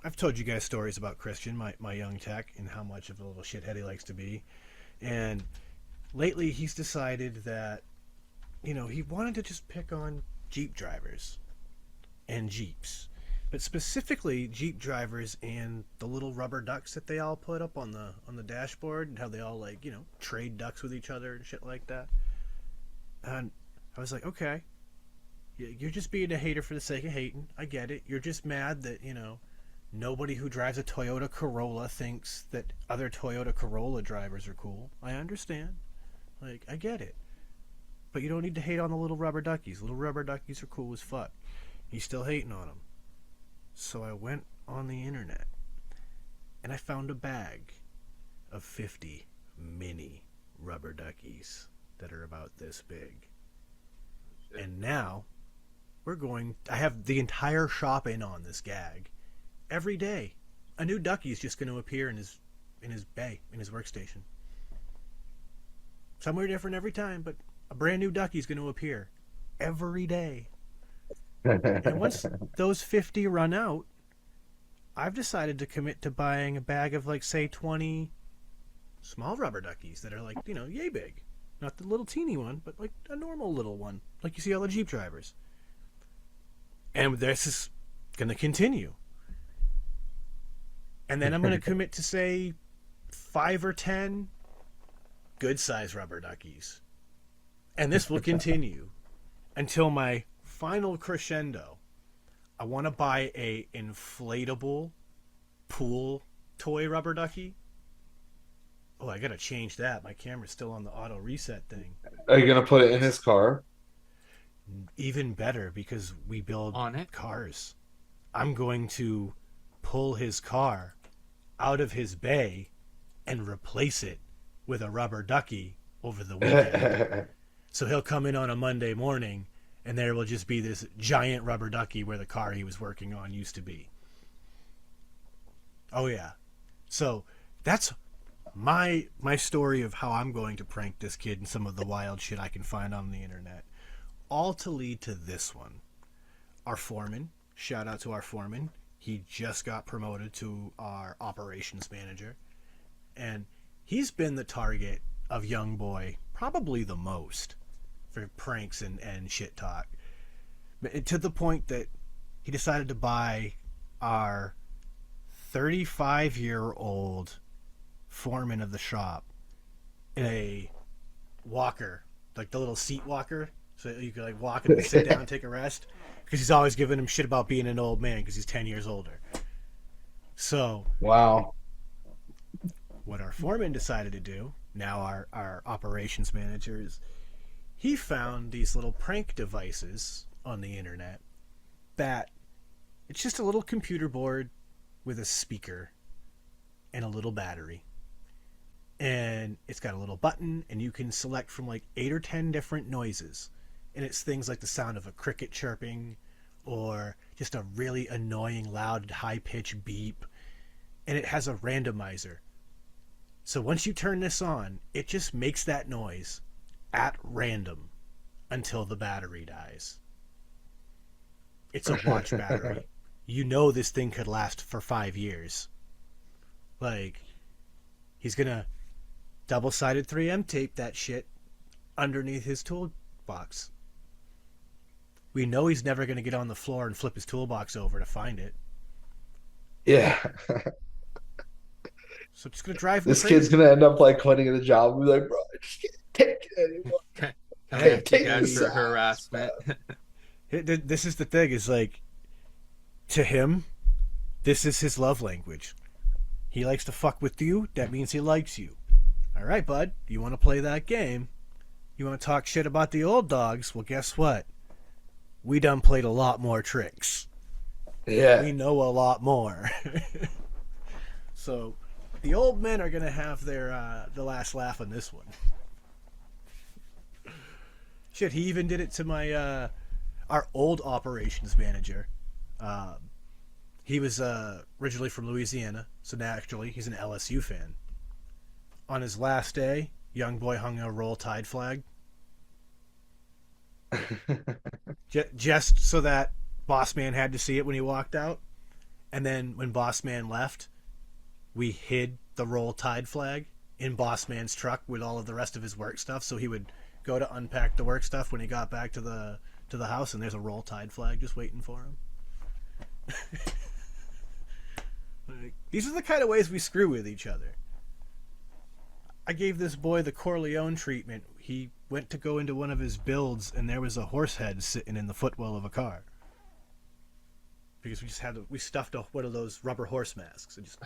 I've told you guys stories about Christian, my young tech, and how much of a little shithead he likes to be. And lately he's decided that, he wanted to just pick on Jeep drivers and Jeeps, but specifically Jeep drivers and the little rubber ducks that they all put up on the dashboard, and how they all trade ducks with each other and shit like that. And I was like, okay, you're just being a hater for the sake of hating. I get it. You're just mad that nobody who drives a Toyota Corolla thinks that other Toyota Corolla drivers are cool. I understand. Like, I get it. But you don't need to hate on the little rubber duckies. Little rubber duckies are cool as fuck. You're still hating on them. So I went on the internet and I found a bag of 50 mini rubber duckies that are about this big. And now I have the entire shop in on this gag. Every day, a new ducky is just going to appear in his bay, in his workstation. Somewhere different every time, but a brand new ducky is going to appear every day. And once those 50 run out, I've decided to commit to buying a bag of, like, say, 20 small rubber duckies that are, like, yay big. Not the little teeny one, but, like, a normal little one, like you see all the Jeep drivers. And this is going to continue. And then I'm going to commit to, say, 5 or 10 good-sized rubber duckies. And this will continue until my final crescendo. I want to buy a inflatable pool toy rubber ducky. Oh, I got to change that. My camera's still on the auto reset thing. Are you gonna put it in his car? Even better, because we build On it? cars. I'm going to pull his car out of his bay and replace it with a rubber ducky over the weekend. So he'll come in on a Monday morning and there will just be this giant rubber ducky where the car he was working on used to be. Oh yeah. So that's my story of how I'm going to prank this kid and some of the wild shit I can find on the internet. All to lead to this one. Our foreman, shout out to our foreman. He just got promoted to our operations manager. And he's been the target of young boy probably the most for pranks and shit talk. To the point that he decided to buy our 35-year-old foreman of the shop a walker, like the little seat walker, so you could like walk and sit down and take a rest, because he's always giving him shit about being an old man because he's 10 years older. So Wow. what our foreman decided to do, now our operations manager, is he found these little prank devices on the internet that it's just a little computer board with a speaker and a little battery. And it's got a little button, and you can select from like 8 or 10 different noises. And it's things like the sound of a cricket chirping, or just a really annoying, loud, high-pitched beep. And it has a randomizer. So once you turn this on, it just makes that noise at random until the battery dies. It's a watch battery. You know this thing could last for 5 years. Like, he's gonna double-sided 3M tape that shit underneath his toolbox. We know he's never gonna get on the floor and flip his toolbox over to find it. Yeah. So it's gonna drive him This crazy. kid's gonna end up like quitting the job and be like, bro, I just can't take it anymore. Coming at you Take guys this for ass, harassment. This is the thing, is like, to him, this is his love language. He likes to fuck with you, that means he likes you. All right, bud, you want to play that game? You want to talk shit about the old dogs? Well, guess what? We done played a lot more tricks. Yeah. We know a lot more. So the old men are going to have their the last laugh on this one. Shit, he even did it to my our old operations manager. He was originally from Louisiana, so naturally he's an LSU fan. On his last day, young boy hung a Roll Tide flag. Just so that Boss Man had to see it when he walked out. And then when Boss Man left, we hid the Roll Tide flag in Boss Man's truck with all of the rest of his work stuff. So he would go to unpack the work stuff when he got back to the house, and there's a Roll Tide flag just waiting for him. Like, these are the kind of ways we screw with each other. I gave this boy the Corleone treatment. He went to go into one of his builds, and there was a horse head sitting in the footwell of a car. Because we stuffed one of those rubber horse masks and just.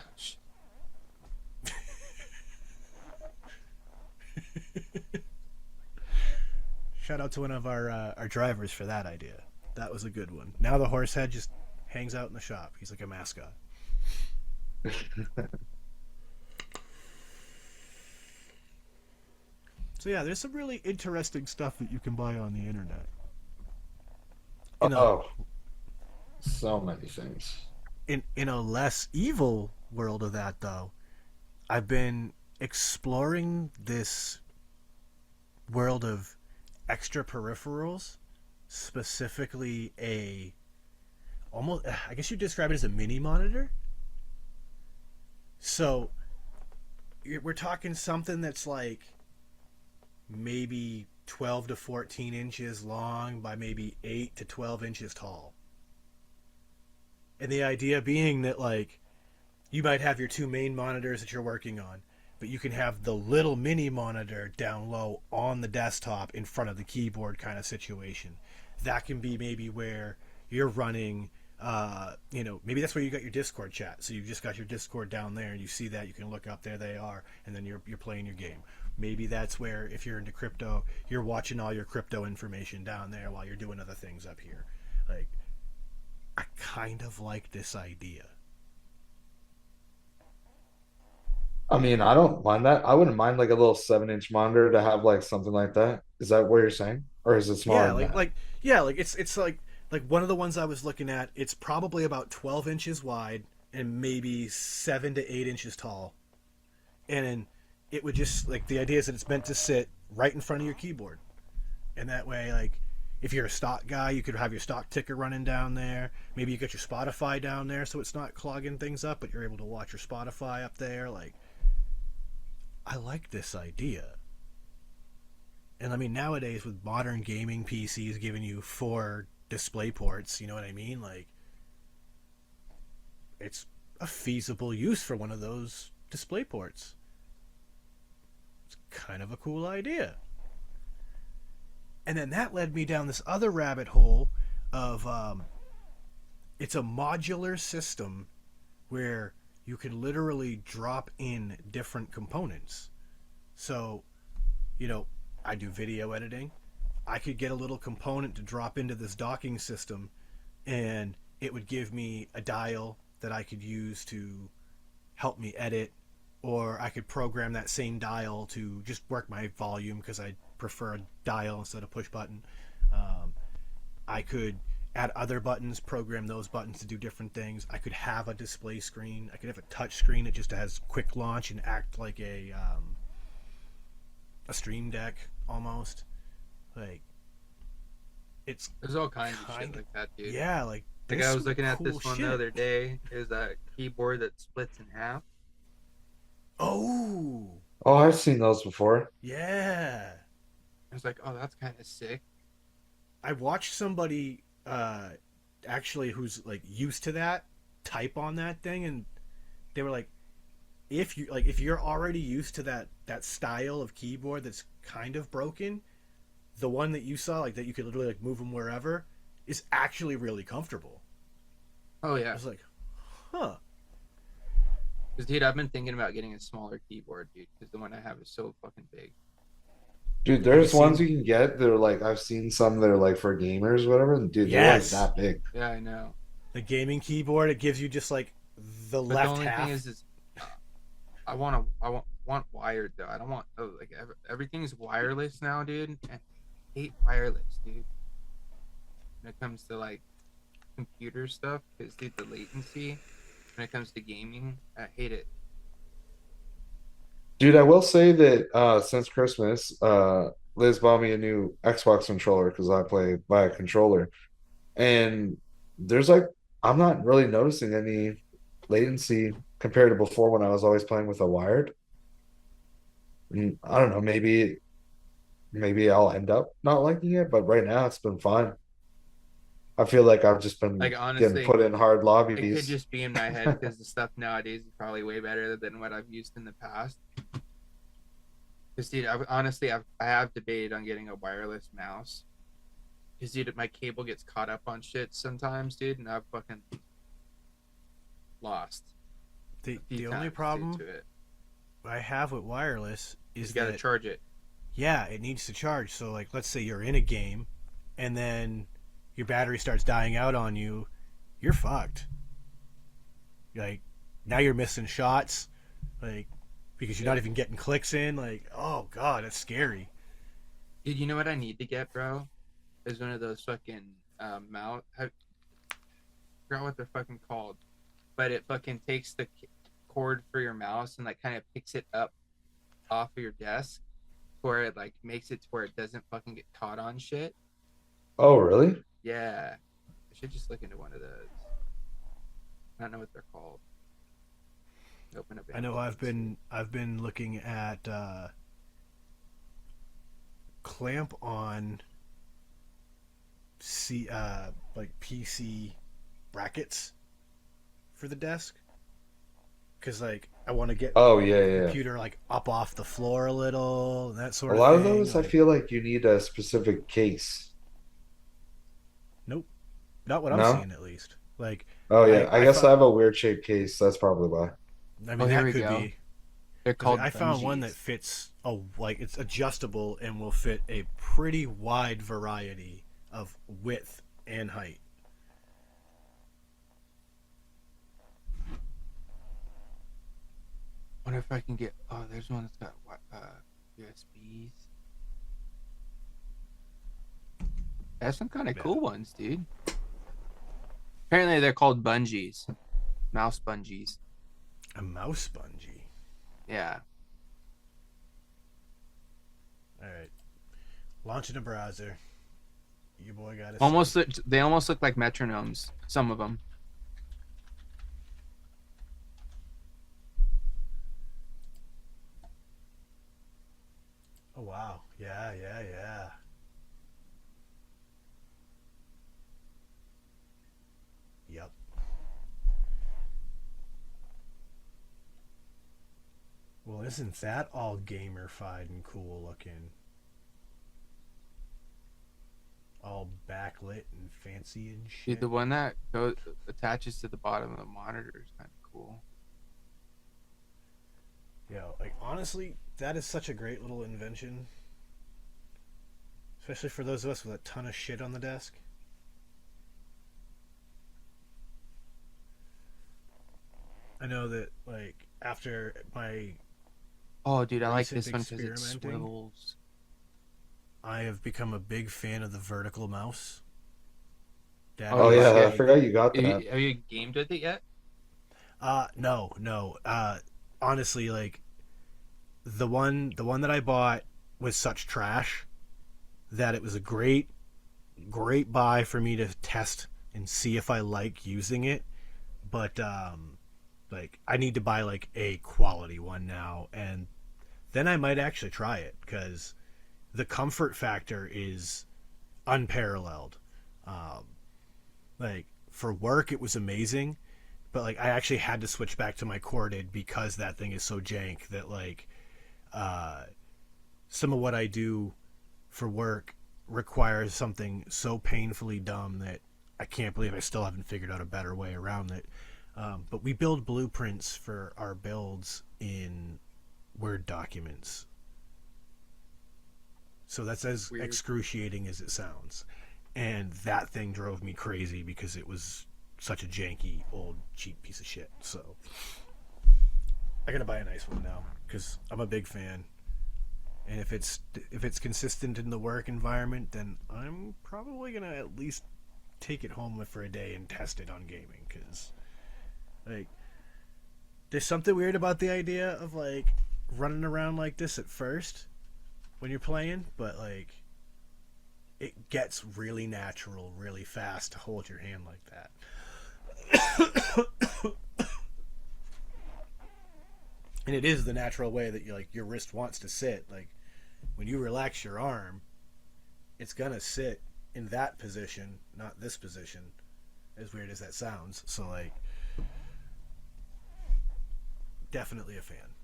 Shout out to one of our drivers for that idea. That was a good one. Now the horse head just hangs out in the shop. He's like a mascot. So yeah, there's some really interesting stuff that you can buy on the internet. In a Oh, so many things. in a less evil world of that though, I've been exploring this world of extra peripherals, specifically a almost I guess you describe it as a mini monitor. So we're talking something that's like maybe 12 to 14 inches long by maybe 8 to 12 inches tall. And the idea being that, like, you might have your two main monitors that you're working on, but you can have the little mini monitor down low on the desktop in front of the keyboard kind of situation. That can be maybe where you're running, maybe that's where you got your Discord chat. So you've just got your Discord down there, and you see that, you can look up, there they are, and then you're playing your game. Maybe that's where, if you're into crypto, you're watching all your crypto information down there while you're doing other things up here. Like, I kind of like this idea. I mean, I don't mind that. I wouldn't mind like a little 7-inch monitor to have like something like that. Is that what you're saying? Or is it smaller Yeah, than that? it's like one of the ones I was looking at. It's probably about 12 inches wide and maybe 7 to 8 inches tall, and then it would just like the idea is that it's meant to sit right in front of your keyboard, and that way, like, if you're a stock guy, you could have your stock ticker running down there. Maybe you got your Spotify down there, so it's not clogging things up, but you're able to watch your Spotify up there. Like, I like this idea. And I mean, nowadays with modern gaming PCs giving you four display ports, you know what I mean? Like, it's a feasible use for one of those display ports. It's kind of a cool idea. And then that led me down this other rabbit hole of it's a modular system where you can literally drop in different components. So, you know, I do video editing. I could get a little component to drop into this docking system, and it would give me a dial that I could use to help me edit, or I could program that same dial to just work my volume because I prefer a dial instead of push button. Um, I could add other buttons, program those buttons to do different things. I could have a display screen. I could have a touch screen that just has quick launch and act like a stream deck almost. Like, it's There's all kinds of shit kind of, like that, dude. yeah, like Like there's I was some looking at cool this one shit. the other day. It was that keyboard that splits in half. Oh, Oh, I've seen those before. yeah. I was like, oh, that's kind of sick. I watched somebody actually who's like used to that type on that thing, and they were like, if you're already used to that style of keyboard that's kind of broken, the one that you saw, like, that you could literally like move them wherever, is actually really comfortable. Oh I yeah, was like, huh. because dude, I've been thinking about getting a smaller keyboard, dude, because the one I have is so fucking big. Dude, Have you there's ones seen? you can get that are like I've seen some that are like for gamers, whatever, and dude, they're like Yes, that big. Yeah, I know. the gaming keyboard. It gives you just like the But the left only thing half. is uh, I want wired though. I don't want like everything's wireless now, dude. And I hate wireless, dude. When it comes to like computer stuff, because dude, the latency. When it comes to gaming, I hate it. Dude, I will say that since Christmas, Liz bought me a new Xbox controller because I play by a controller. And there's like I'm not really noticing any latency compared to before when I was always playing with a wired. I don't know, maybe I'll end up not liking it, but right now it's been fine. I feel like I've just been Like getting honestly, put in hard it could lobbies. just be in my head because the stuff nowadays is probably way better than what I've used in the past. Because dude, I have debated on getting a wireless mouse. Because dude, my cable gets caught up on shit sometimes, dude, and I've fucking lost a few The only times due problem to it. I have with wireless You is got to that charge it. yeah, it needs to charge. So like, let's say you're in a game, and then your battery starts dying out on you, you're fucked. Like now you're missing shots, like because you're not even getting clicks in. Like oh god, that's scary. Dude, you know what I need to get, bro? Is one of those fucking mouse. I forgot what they're fucking called, but it fucking takes the cord for your mouse and like kind of picks it up off of your desk, where it like makes it to where it doesn't fucking get caught on shit. Oh, really? Yeah, I should just look into one of those. I don't know what they're called. Open up I know Amazon. I've been looking at clamp on like PC brackets for the desk because like I want to get Oh, yeah, the yeah. computer like up off the floor a little and that A sort of lot of thing. those, I Like feel like you need a specific case. nope, not what I'm No? seeing at least. Like Oh, yeah. I I guess I found have a weird shaped case. That's probably why. I Oh, mean here that we could go. be They're because called I found one that bungees. fits like it's adjustable and will fit a pretty wide variety of width and height. Wonder if I can get. Oh, there's one that's got USBs. That's some kind of Yeah. cool ones, dude. Apparently, they're called bungees, mouse bungees. A mouse bungee. Yeah. All right. Launching a browser. You boy got a Almost, site. they almost look like metronomes. Some of them. Oh wow. Yeah, yeah, yeah. Yep. Well, isn't that all gamer-fied and cool looking? All backlit and fancy and Dude, shit. the one that goes attaches to the bottom of the monitor is kind of cool. Yo, like honestly, that is such a great little invention. Especially for those of us with a ton of shit on the desk. I know that like after my Oh, dude, I like recent this one because it experimenting, swivels. I have become a big fan of the vertical mouse. That Oh Oh, is yeah, yeah. I like forgot you got that. have you gamed with it yet? no, no. Honestly, like the one that I bought was such trash that it was a great buy for me to test and see if I like using it. But like I need to buy like a quality one now, and then I might actually try it because the comfort factor is unparalleled. Um, like for work, it was amazing, but like I actually had to switch back to my corded because that thing is so jank that like uh, some of what I do for work requires something so painfully dumb that I can't believe I still haven't figured out a better way around it. But we build blueprints for our builds in Word documents. So that's as Weird. excruciating as it sounds. And that thing drove me crazy because it was such a janky, old, cheap piece of shit. So I gotta buy a nice one now because I'm a big fan. And if it's consistent in the work environment, then I'm probably gonna at least take it home for a day and test it on gaming because like there's something weird about the idea of like running around like this at first when you're playing, but like it gets really natural really fast to hold your hand like that. And it is the natural way that your wrist wants to sit. Like when you relax your arm, it's gonna sit in that position, not this position. As weird as that sounds. So like, definitely a fan.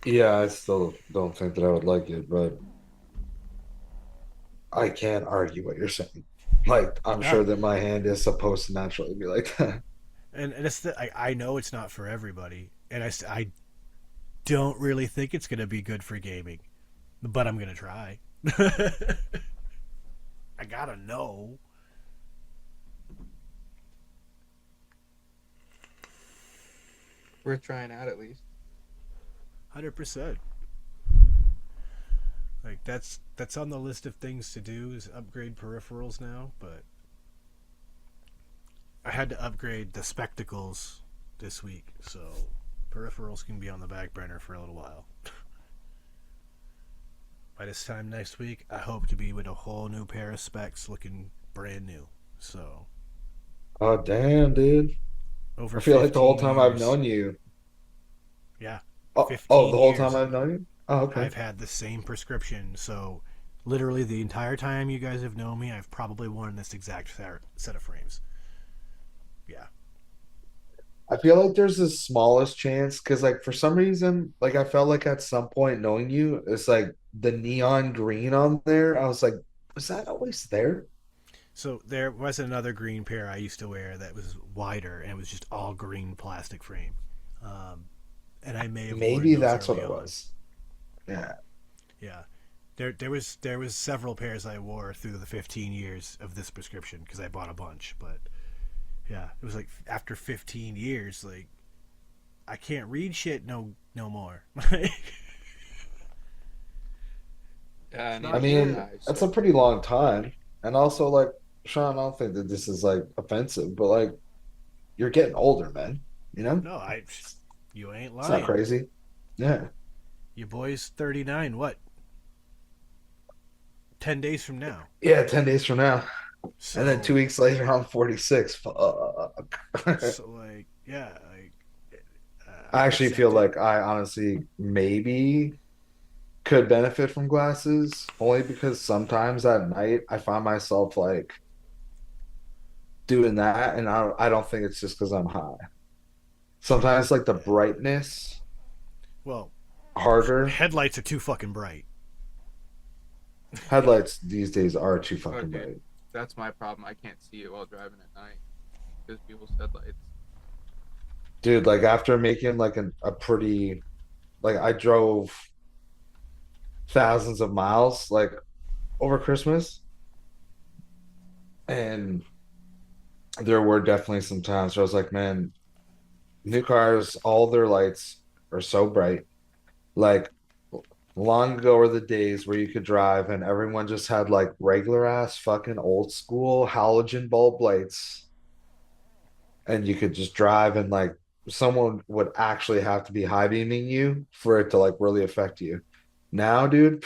Yeah, I still don't think that I would like it, but I can't argue what you're saying. Like, I'm Yeah. sure that my hand is supposed to naturally be like that. And I know it's not for everybody, and I don't really think it's gonna be good for gaming, but I'm gonna try. I gotta know. We're trying out at least. 100%. Like that's on the list of things to do is upgrade peripherals now, but I had to upgrade the spectacles this week, so peripherals can be on the back burner for a little while. By this time next week, I hope to be with a whole new pair of specs looking brand new. So, Oh, damn, dude. over I feel like the whole 15 time I've years. known you. Yeah, Oh, the 15 whole time years I've known you? Oh, okay. I've had the same prescription. So, literally the entire time you guys have known me, I've probably worn this exact set of frames. Yeah. I feel like there's the smallest chance because, like, for some reason, like, I felt like at some point knowing you, it's like the neon green on there. I was like, was that always there? So there was another green pair I used to wear that was wider and it was just all green plastic frame. Um, and I may have worn Maybe those that's what early it on. was. Yeah. Yeah. There was several pairs I wore through the 15 years of this prescription because I bought a bunch, but yeah, it was like after 15 years, like I can't read shit no more. Yeah, I It's need I to not get mean, good. eyes. that's a pretty long time. And also, like, Sean, I don't think that this is like offensive, but like, you're getting older, man. You know, No, you ain't it's not lying. crazy. Yeah. Your boy's 39. What? 10 days from now. Yeah, 10 days from now. And then So 2 weeks later, I'm 46. Fuck. so like yeah, like I actually feel accept it. like I honestly maybe could benefit from glasses only because sometimes at night I find myself like doing that, and I don't think it's just because I'm high. Sometimes like the brightness Well, harder. headlights are too fucking bright. Headlights these days are too Oh, fucking dude, bright. that's my problem. I can't see it while driving at night because people's headlights. Dude, like after making like a pretty like I drove thousands of miles like over Christmas, and there were definitely some times where I was like, man, new cars, all their lights are so bright. Like long ago were the days where you could drive and everyone just had like regular ass fucking old school halogen bulb lights, and you could just drive and like someone would actually have to be high beaming you for it to like really affect you. Now, dude,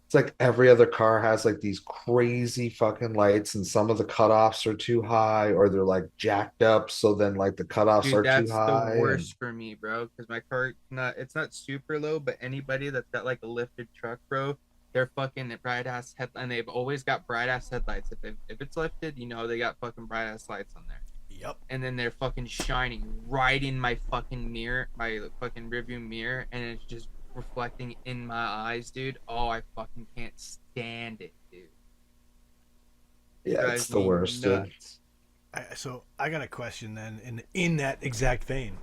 it's like every other car has like these crazy fucking lights, and some of the cutoffs are too high or they're like jacked up. So then, like, the cutoffs Dude, are too that's the high. And worst for me, bro. Because my car, it's not super low, but anybody that's got like a lifted truck, bro, they're fucking bright ass head, and they've always got bright ass headlights. If it's lifted, they got fucking bright ass lights on there. Yep. And then they're fucking shining right in my fucking mirror, my fucking rearview mirror, and it's just reflecting in my eyes, dude. Oh, I fucking can't stand it, dude. yeah, it's Drives the me worst, dude. nuts. So I got a question then in that exact vein.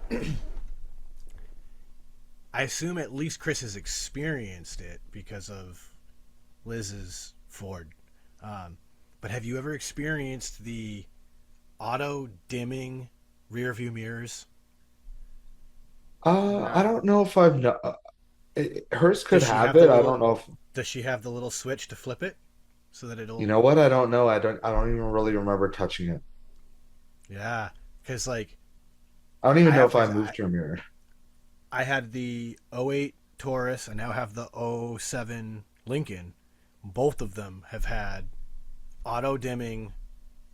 I assume at least Chris has experienced it because of Liz's Ford. But have you ever experienced the auto dimming rear view mirrors? I No. don't know if I've no hers could Does she have have the it. I don't little know if Does she have the little switch to flip it so that you it'll know what? I don't know. I don't even really remember touching it. yeah, cuz like I don't I even know have if I cuz moved your mirror. I had the '08 Taurus. I now have the '07 Lincoln. Both of them have had auto dimming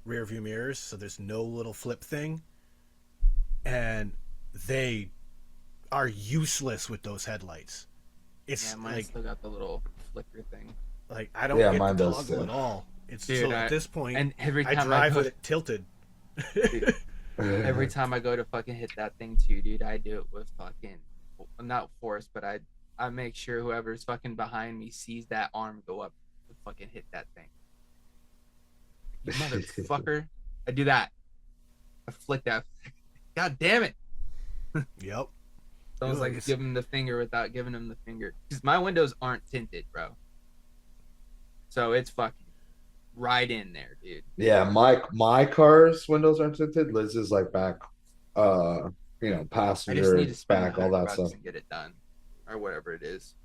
rear view mirrors, so there's no little flip thing. and they are useless with those headlights. It's Yeah, mine still got the little flicker thing. like I don't Yeah, get the mine does toggle too. at all. It's Dude, so at this point, and every I time I drive go with it tilted. dude, every time I go to fucking hit that thing too, dude, I do it with fucking not force, but I make sure whoever's fucking behind me sees that arm go up to fucking hit that thing. You motherfucker. I do that. I flick that. God damn it. Yep. I was Like like, give him the finger without giving him the finger. Because my windows aren't tinted, bro. So it's fucking right in there, dude. Yeah, my car's windows aren't tinted. Liz's like back, uh, I just need to passenger spend the back, all that $100 stuff. and get it done. Or whatever it is.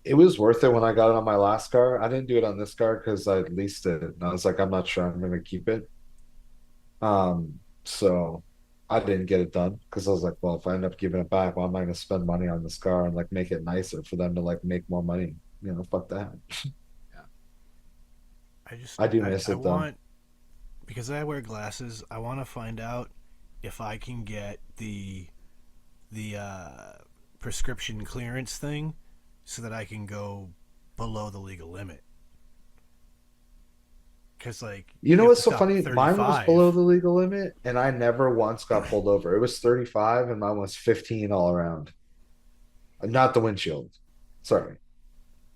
It was worth it when I got it on my last car. I didn't do it on this car because I leased it. And I was like, I'm not sure I'm gonna keep it. So I didn't get it done because I was like, well, if I end up giving it back, why am I gonna spend money on this car and like make it nicer for them to like make more money? Fuck that. Yeah. I do miss I it though. want, because I wear glasses, I want to find out if I can get the prescription clearance thing so that I can go below the legal limit. Because like You know you have to what's so stop at funny? Mine was below 35. the legal limit, and I never once got pulled over. It was 35, and mine was 15 all around. Not the windshield, sorry,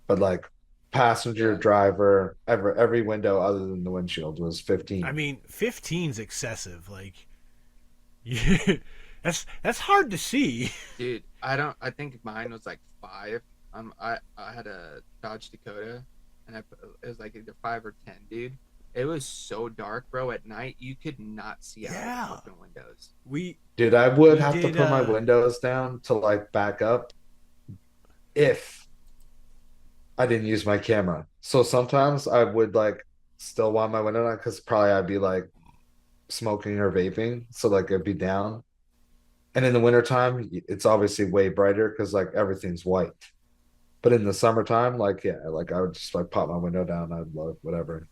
but like passenger, Yeah. driver, every window other than the windshield was I 15. mean, 15's excessive. Like, you, that's hard to see. Dude, I think mine was like 5. I had a Dodge Dakota and it was like either 5 or 10, dude. It was so dark, bro. At night, you could not see out of the Yeah, fucking windows. we Dude, I would we have to did. put my windows down to like back up if I didn't use my camera. So sometimes I would like still want my window down because probably I'd be like smoking or vaping. So like it'd be down. And in the wintertime, it's obviously way brighter because like everything's white. But in the summertime, like yeah, like I would just like pop my window down, I'd love whatever.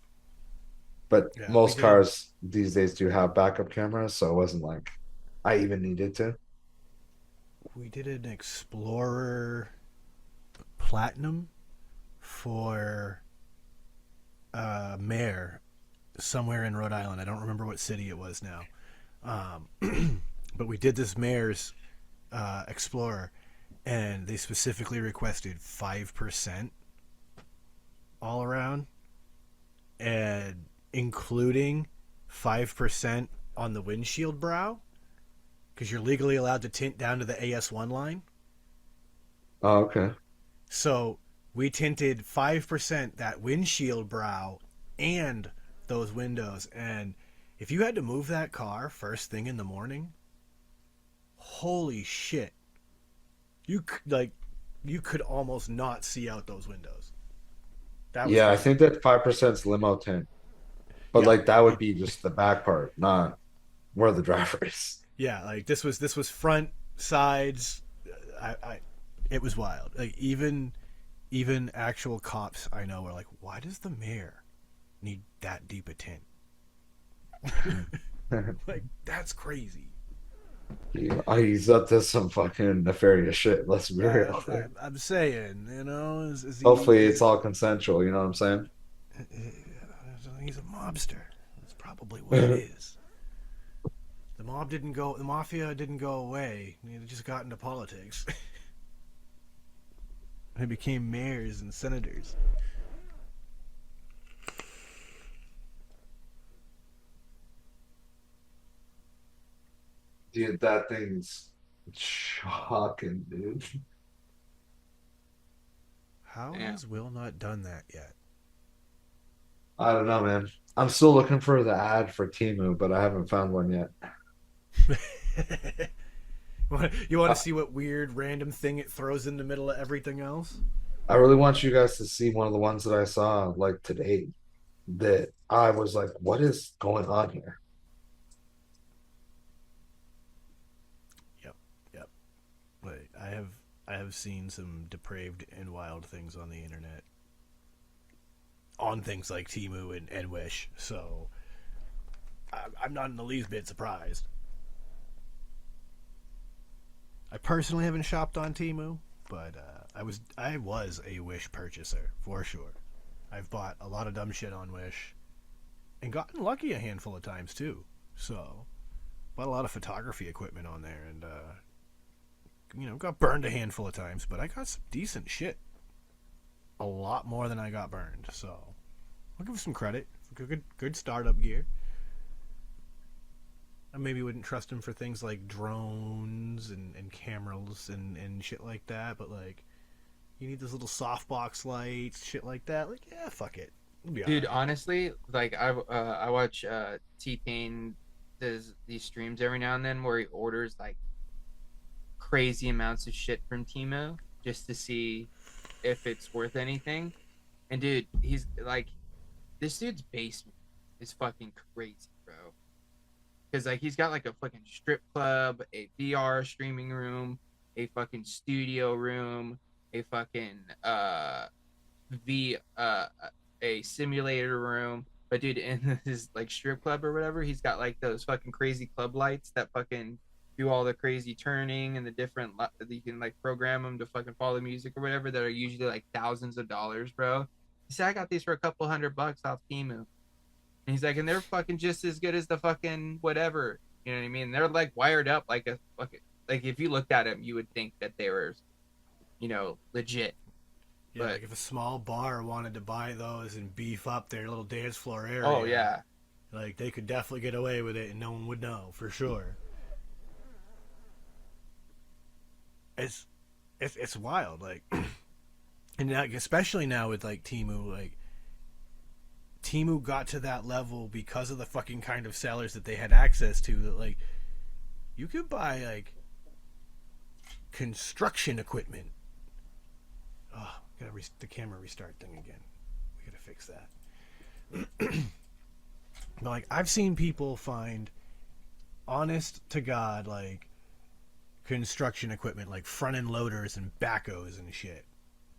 But Yeah, most cars these days do have backup cameras, so it wasn't like I even needed to. we did an Explorer Platinum for mayor somewhere in Rhode Island. I don't remember what city it was now. But we did this mayor's Explorer, and they specifically requested 5% all around, and including 5% on the windshield brow, because you're legally allowed to tint down to the AS1 line. Oh, okay. So we tinted 5% that windshield brow and those windows. And if you had to move that car first thing in the morning, holy shit. You could almost not see out those windows. That was Yeah, I crazy. think that 5% is limo tint, but Yep. like that would be just the back part, not where the driver is. Yeah, like this was front, sides. I it was wild. Like even actual cops I know were like, why does the mayor need that deep a tint? Like, that's crazy. He's up to some fucking nefarious shit. Let's be real. I'm saying, is Hopefully, he? it's all consensual. You know what I'm saying? He's a mobster. That's probably what it is. The mob didn't go. The mafia didn't go away. They just got into politics. They became mayors and senators. Dude, that thing's shocking, dude. How Yeah. has Will not done that yet? I don't know, man. I'm still looking for the ad for Timu, but I haven't found one yet. You want to I, see what weird random thing it throws in the middle of everything else? I really want you guys to see one of the ones that I saw like today that I was like, what is going on here? Yep, yep. Wait, I have seen some depraved and wild things on the internet on things like Timu and Wish, so I'm not in the least bit surprised. I personally haven't shopped on Temu, but I was a Wish purchaser for sure. I've bought a lot of dumb shit on Wish, and gotten lucky a handful of times too. So, bought a lot of photography equipment on there, and got burned a handful of times, but I got some decent shit. A lot more than I got burned, so I'll give him some credit. Good startup gear. I maybe wouldn't trust him for things like drones and cameras and shit like that, but like, you need those little softbox lights, shit like that. Like, yeah, fuck it. It'll be Dude, alright. honestly, like I watch T-Pain does these streams every now and then where he orders like crazy amounts of shit from Timo just to see if it's worth anything. And dude, he's like, this dude's basement is fucking crazy, bro. Because like he's got like a fucking strip club, a VR streaming room, a fucking studio room, a fucking v a simulator room. But dude, in his like strip club or whatever, he's got like those fucking crazy club lights that fucking do all the crazy turning and the different you can like program them to fucking follow the music or whatever that are usually like thousands of dollars, bro. He said I got these for a couple $100 off Temu. And he's like, and they're fucking just as good as the fucking whatever. You know what I mean? They're like wired up like a fucking, like if you looked at them, you would think that they were, legit. Yeah, But like if a small bar wanted to buy those and beef up their little dance floor area, oh yeah, like they could definitely get away with it and no one would know for sure. It's wild, like, and now, especially now with like Temu, like Temu got to that level because of the fucking kind of sellers that they had access to. That like you could buy like construction equipment. Oh, gotta the camera restart thing again. We gotta fix that. But like I've seen people find, honest to God, like construction equipment, like front end loaders and backhoes and shit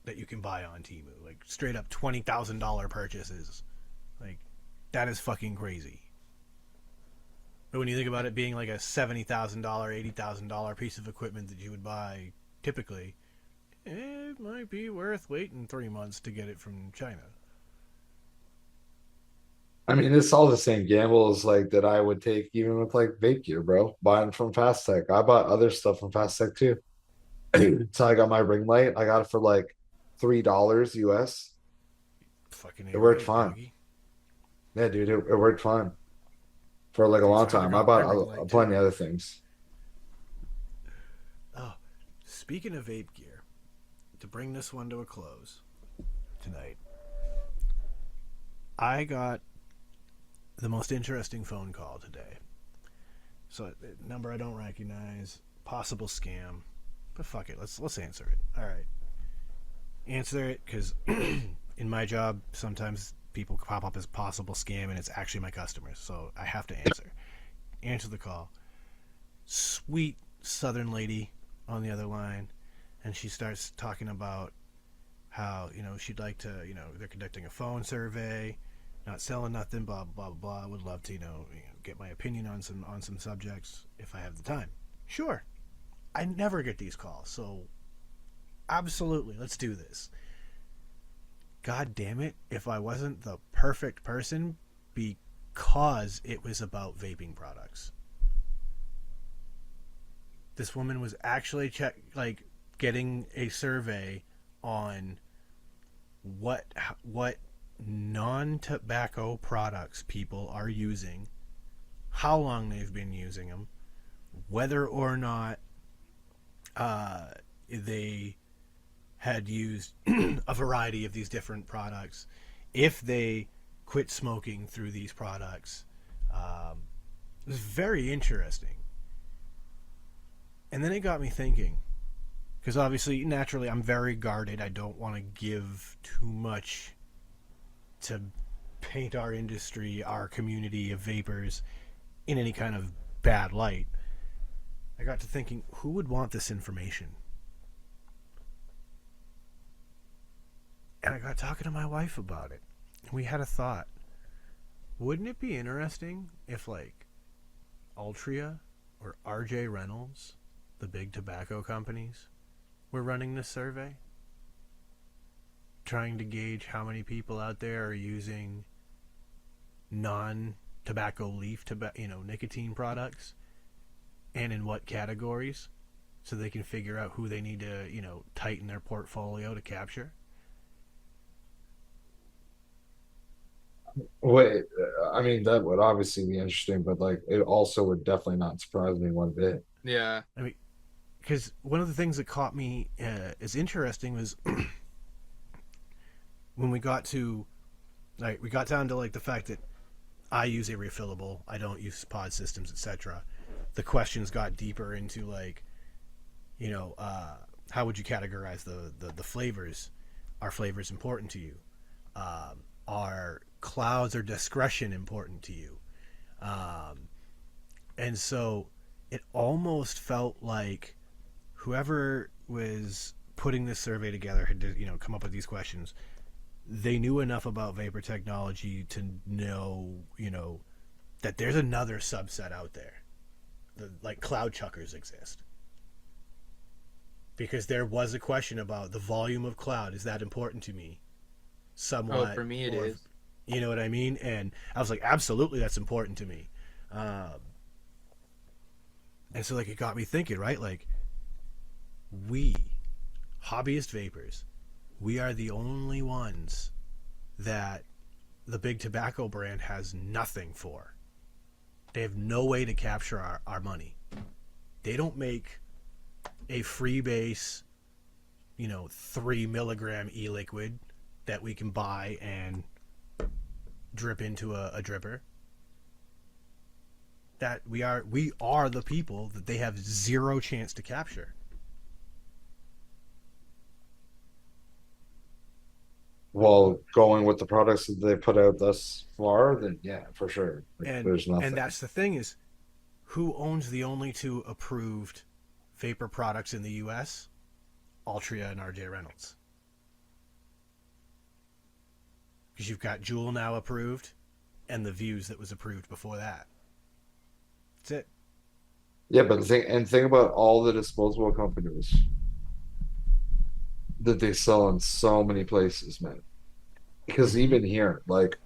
that you can buy on Temu, like straight up $20,000 purchases. Like, that is fucking crazy. But when you think about it being like a $70,000, $80,000 piece of equipment that you would buy typically, it might be worth waiting 3 months to get it from China. I mean, it's all the same gambles like that I would take even with like vape gear, bro. Buying from Fast Tech. I bought other stuff from Fast Tech too. So I got my ring light. I got it for like $3 US. Fucking It A worked right, fine. doggy. Yeah, dude, it worked fine for like a That's long how I time. I got my bought ring light plenty too. of other things. Oh, speaking of vape gear, to bring this one to a close tonight, I got the most interesting phone call today. So, number I don't recognize, possible scam, but fuck it, let's answer it. All right, answer it, because in my job sometimes people pop up as possible scam and it's actually my customers, so I have to answer the call. Sweet southern lady on the other line, and she starts talking about how she'd like to, they're conducting a phone survey, not selling nothing, blah blah blah. Would love to get my opinion on some subjects if I have the time. Sure, I never get these calls, so absolutely, let's do this. God damn it, if I wasn't the perfect person because it was about vaping products. This woman was actually getting a survey on what non-tobacco products people are using, how long they've been using them, whether or not they had used a variety of these different products, if they quit smoking through these products. It was very interesting. And then it got me thinking, because obviously, naturally, I'm very guarded. I don't want to give too much to paint our industry, our community of vapors, in any kind of bad light. I got to thinking, who would want this information? And I got talking to my wife about it. We had a thought. Wouldn't it be interesting if, like, Altria or RJ Reynolds the big tobacco companies were running this survey, trying to gauge how many people out there are using non-tobacco leaf nicotine products, and in what categories, so they can figure out who they need to tighten their portfolio to capture. Wait, I mean, that would obviously be interesting, but like, it also would definitely not surprise me one bit. Yeah. I mean, because one of the things that caught me as interesting was when we got down to like the fact that I use a refillable, I don't use pod systems, etc. The questions got deeper into like, how would you categorize the flavors? Are flavors important to you? Are clouds or discretion important to you? And so it almost felt like whoever was putting this survey together had to, come up with these questions. They knew enough about vapor technology to know, that there's another subset out there. Like cloud chuckers exist. Because there was a question about the volume of cloud. Is that important to me? Oh, Somewhat. for me it Or, is. you know what I mean? And I was like, absolutely, that's important to me. And so, like, it got me thinking, right? Like, we, hobbyist vapors, we are the only ones that the big tobacco brand has nothing for. They have no way to capture our money. They don't make a freebase, 3 milligram e-liquid that we can buy and drip into a dripper. That we are the people that they have zero chance to capture. Well, going with the products that they put out thus far, then yeah, for sure. Like, And there's nothing. that's the thing is, who owns the only two approved vapor products in the U.S.? Altria and R.J. Reynolds. Because you've got Juul now approved, and the Views that was approved before that. That's it. Yeah, but think about all the disposable companies that they sell in so many places, man. Because Mm-hmm. even here, like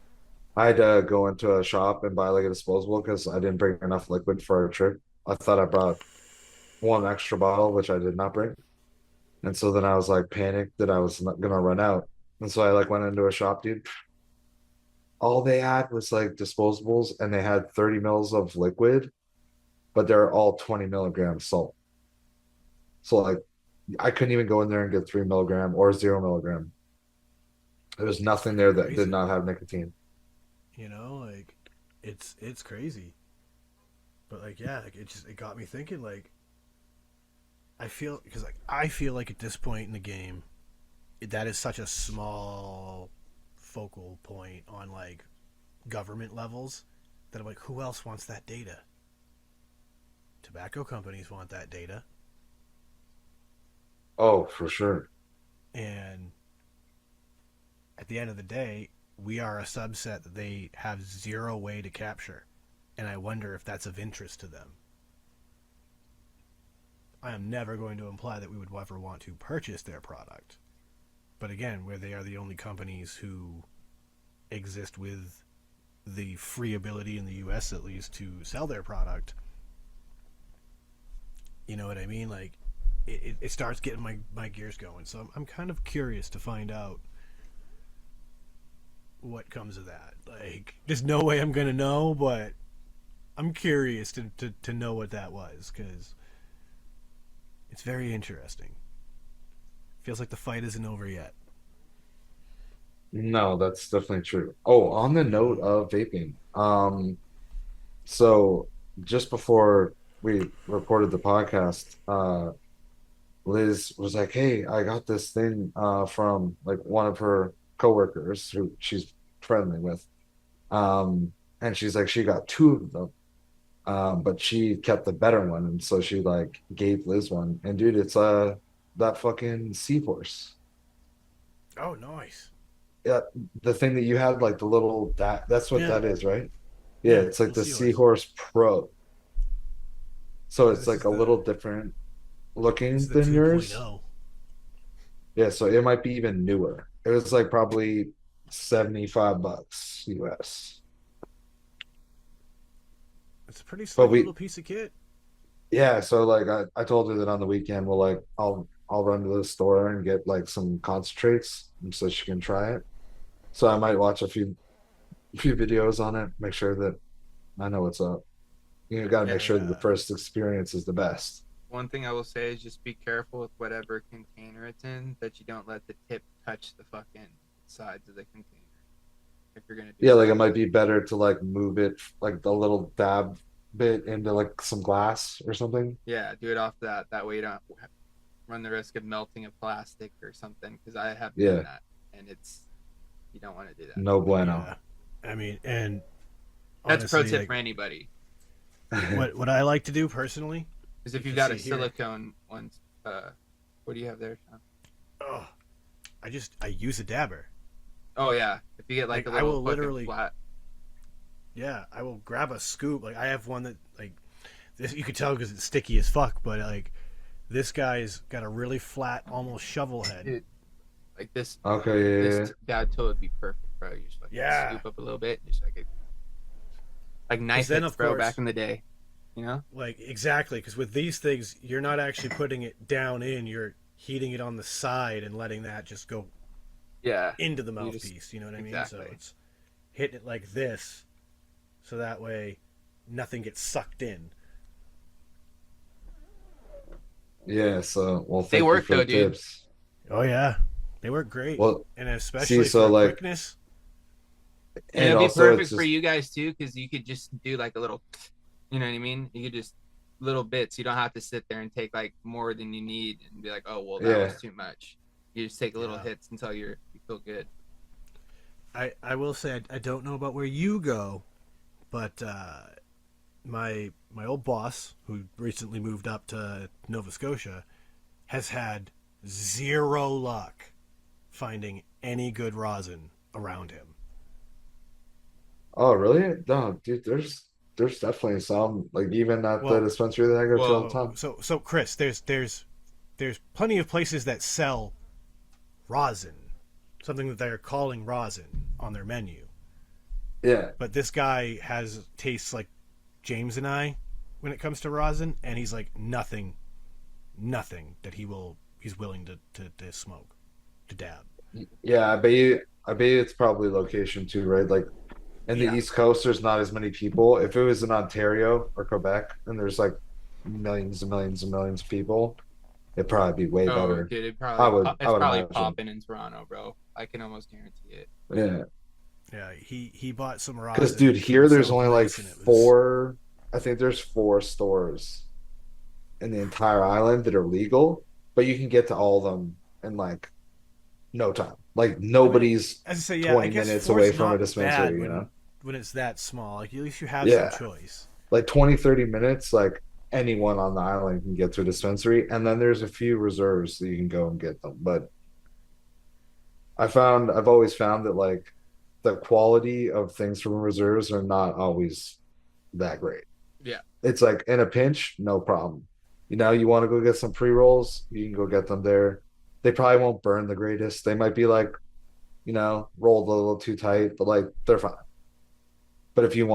I had to go into a shop and buy like a disposable because I didn't bring enough liquid for our trip. I thought I brought one extra bottle, which I did not bring. And so then I was like panicked that I was not gonna run out. And so I like went into a shop, dude. All they had was like disposables and they had 30 mils of liquid, but they're all 20 milligrams salt. So like I couldn't even go in there and get 3 milligram or 0 milligram. There was It's nothing pretty there that did crazy. not have nicotine. Like it's crazy. But like yeah, like it got me thinking. Like I feel like at this point in the game, that is such a small focal point on like government levels that I'm like, who else wants that data? Tobacco companies want that data, Oh, for sure. and at the end of the day, we are a subset that they have zero way to capture, and I wonder if that's of interest to them. I am never going to imply that we would ever want to purchase their product, but again, where they are the only companies who exist with the free ability in the US at least to sell their product, you know what I mean? Like it starts getting my gears going. So I'm kind of curious to find out what comes of that. Like there's no way I'm gonna know, but I'm curious to know what that was because it's very interesting. Feels like the fight isn't over yet. No, that's definitely true. Oh, on the note Mm-hmm. of vaping, so just before we recorded the podcast, Liz was like, "Hey, I got this thing from like one of her coworkers who she's friendly with." And she's like, she got two of them, but she kept the better one, and so she like gave Liz one. And dude, it's that fucking seahorse. Oh, nice. Yeah, the thing that you had, like the little that's what Yeah, that is, right? Yeah, yeah. it's like Little the seahorse. Seahorse Pro. So So it's this like is a the little different. looking It's the than yours. 2.0. Yeah, so it might be even newer. It was like probably $75 US. It's a pretty But slick we little piece of kit. yeah, so like I told her that on the weekend we'll like I'll run to the store and get like some concentrates and so she can try it. So I might watch a few videos on it, make sure that I know what's up. You got to make sure that the Yeah. first experience is the best. One thing I will say is just be careful with whatever container it's in, that you don't let the tip touch the fucking sides of the container if you're gonna do Yeah, like it that. might be better to like move it like the little dab bit into like some glass or something. Yeah, do it off that. That way you don't run the risk of melting a plastic or something. Because I have done Yeah, that, and it's you don't want to do that. no bueno. Yeah. I mean, and That's a pro honestly, tip like for anybody. what I like to do personally, Because if you you've can got a see here. silicone one, what do you have there, Sean? Oh, I use a dabber. Oh yeah, if you get like Like a I little will fucking literally, flat. yeah, I will grab a scoop. Like I have one that like this you could tell because it's sticky as fuck. But like this guy's got a really flat, almost shovel head. Dude, like this, Okay, yeah, yeah. dad tool would be perfect, bro. You just like Yeah. scoop up a little bit, just like knife Then, hits, of bro. course, Back in the day, you know. like exactly because with these things, you're not actually putting it down in. You're heating it on the side and letting that just go Yeah, into the you just mouthpiece. You know what I mean? So exactly. it's hitting it like this, so that way nothing gets sucked in. Yeah, so well, They thank you work for though, the dude. tips. Oh yeah, they work great, Well, and see, especially so for like, quickness. And and it'll be also it's perfect for just you guys too, because you could just do like a little, you know what I mean? You could just little bits. You don't have to sit there and take like more than you need and be like, oh well, that yeah. was too much. You just take little Yeah, hits until you feel good. I will say I don't know about where you go, but my old boss who recently moved up to Nova Scotia has had zero luck finding any good rosin around him. Oh, really? No, dude, there's definitely some like even at the Well, dispensary that I go to all the Whoa. time. so Chris, there's plenty of places that sell rosin, something that they're calling rosin on their menu. Yeah. But this guy has tastes like James and I when it comes to rosin, and he's like nothing that he's willing to smoke, to dab. Yeah, I bet you it's probably location too, right? Like in the Yeah, East Coast, there's not as many people. If it was in Ontario or Quebec, and there's like millions and millions and millions of people, it'd probably be way Oh, better. dude, I it's would probably imagine. popping in Toronto, bro. I can almost guarantee it. Yeah. yeah. He bought some Because rosin dude, from here there's some only like place, and it was four, I think there's four stores in the entire island that are legal, but you can get to all of them in like no time. Like I mean, nobody's as I say, yeah, I 20 guess minutes away four's from a not bad dispensary, you know? when it's that small. Like at least you have some Yeah. choice. Like 20, 30 minutes, like anyone on the island can get to a dispensary. And then there's a few reserves that you can go and get them. But I've always found that like the quality of things from reserves are not always that great. Yeah. It's like in a pinch, no problem. You know, you want to go get some pre rolls, you can go get them there. They probably won't burn the greatest. They might be like, rolled a little too tight, but like they're fine. But if you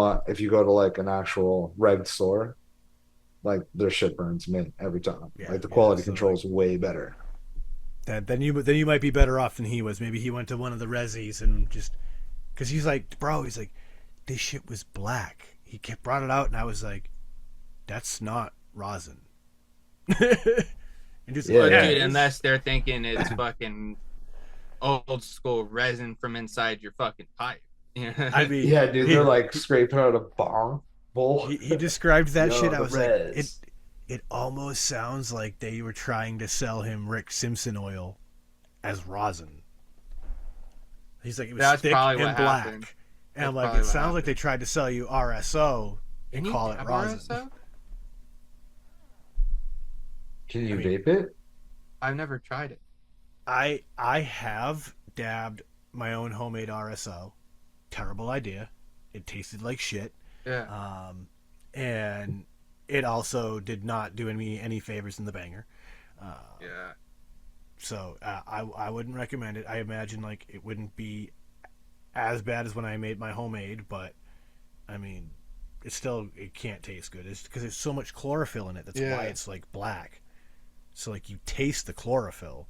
go to like an actual reg store, like their shit burns mint every time. Yeah, Like the yeah. quality So control like is way better. that, then you might be better off than he was. Maybe he went to one of the resis and just because he's like, bro, he's like, this shit was black. He kept brought it out, and I was like, that's not rosin. And just Yeah, But yeah, yeah. dude, it is. unless they're thinking it's fucking old school resin from inside your fucking pipe. I Yeah. mean, Yeah, dude, he, they're like scraping out a bong bowl. he described that shit. Yo, I the was like, it res. it almost sounds like they were trying to sell him Rick Simpson oil as rosin. He's like, it was That's thick probably and what black. happened. And I'm That's like, probably it what sounds like they happened. tried to sell you RSO and Can you call it dab rosin. RSO? Can you I mean, vape it? I've never tried it. I have dabbed my own homemade RSO. Terrible idea. It tasted like shit. Yeah. And it also did not do me any favors in the banger. Yeah. So I wouldn't recommend it. I imagine like it wouldn't be as bad as when I made my homemade, but I mean, it can't taste good. It's because there's so much chlorophyll in it. That's why it's like black. So like you taste the chlorophyll.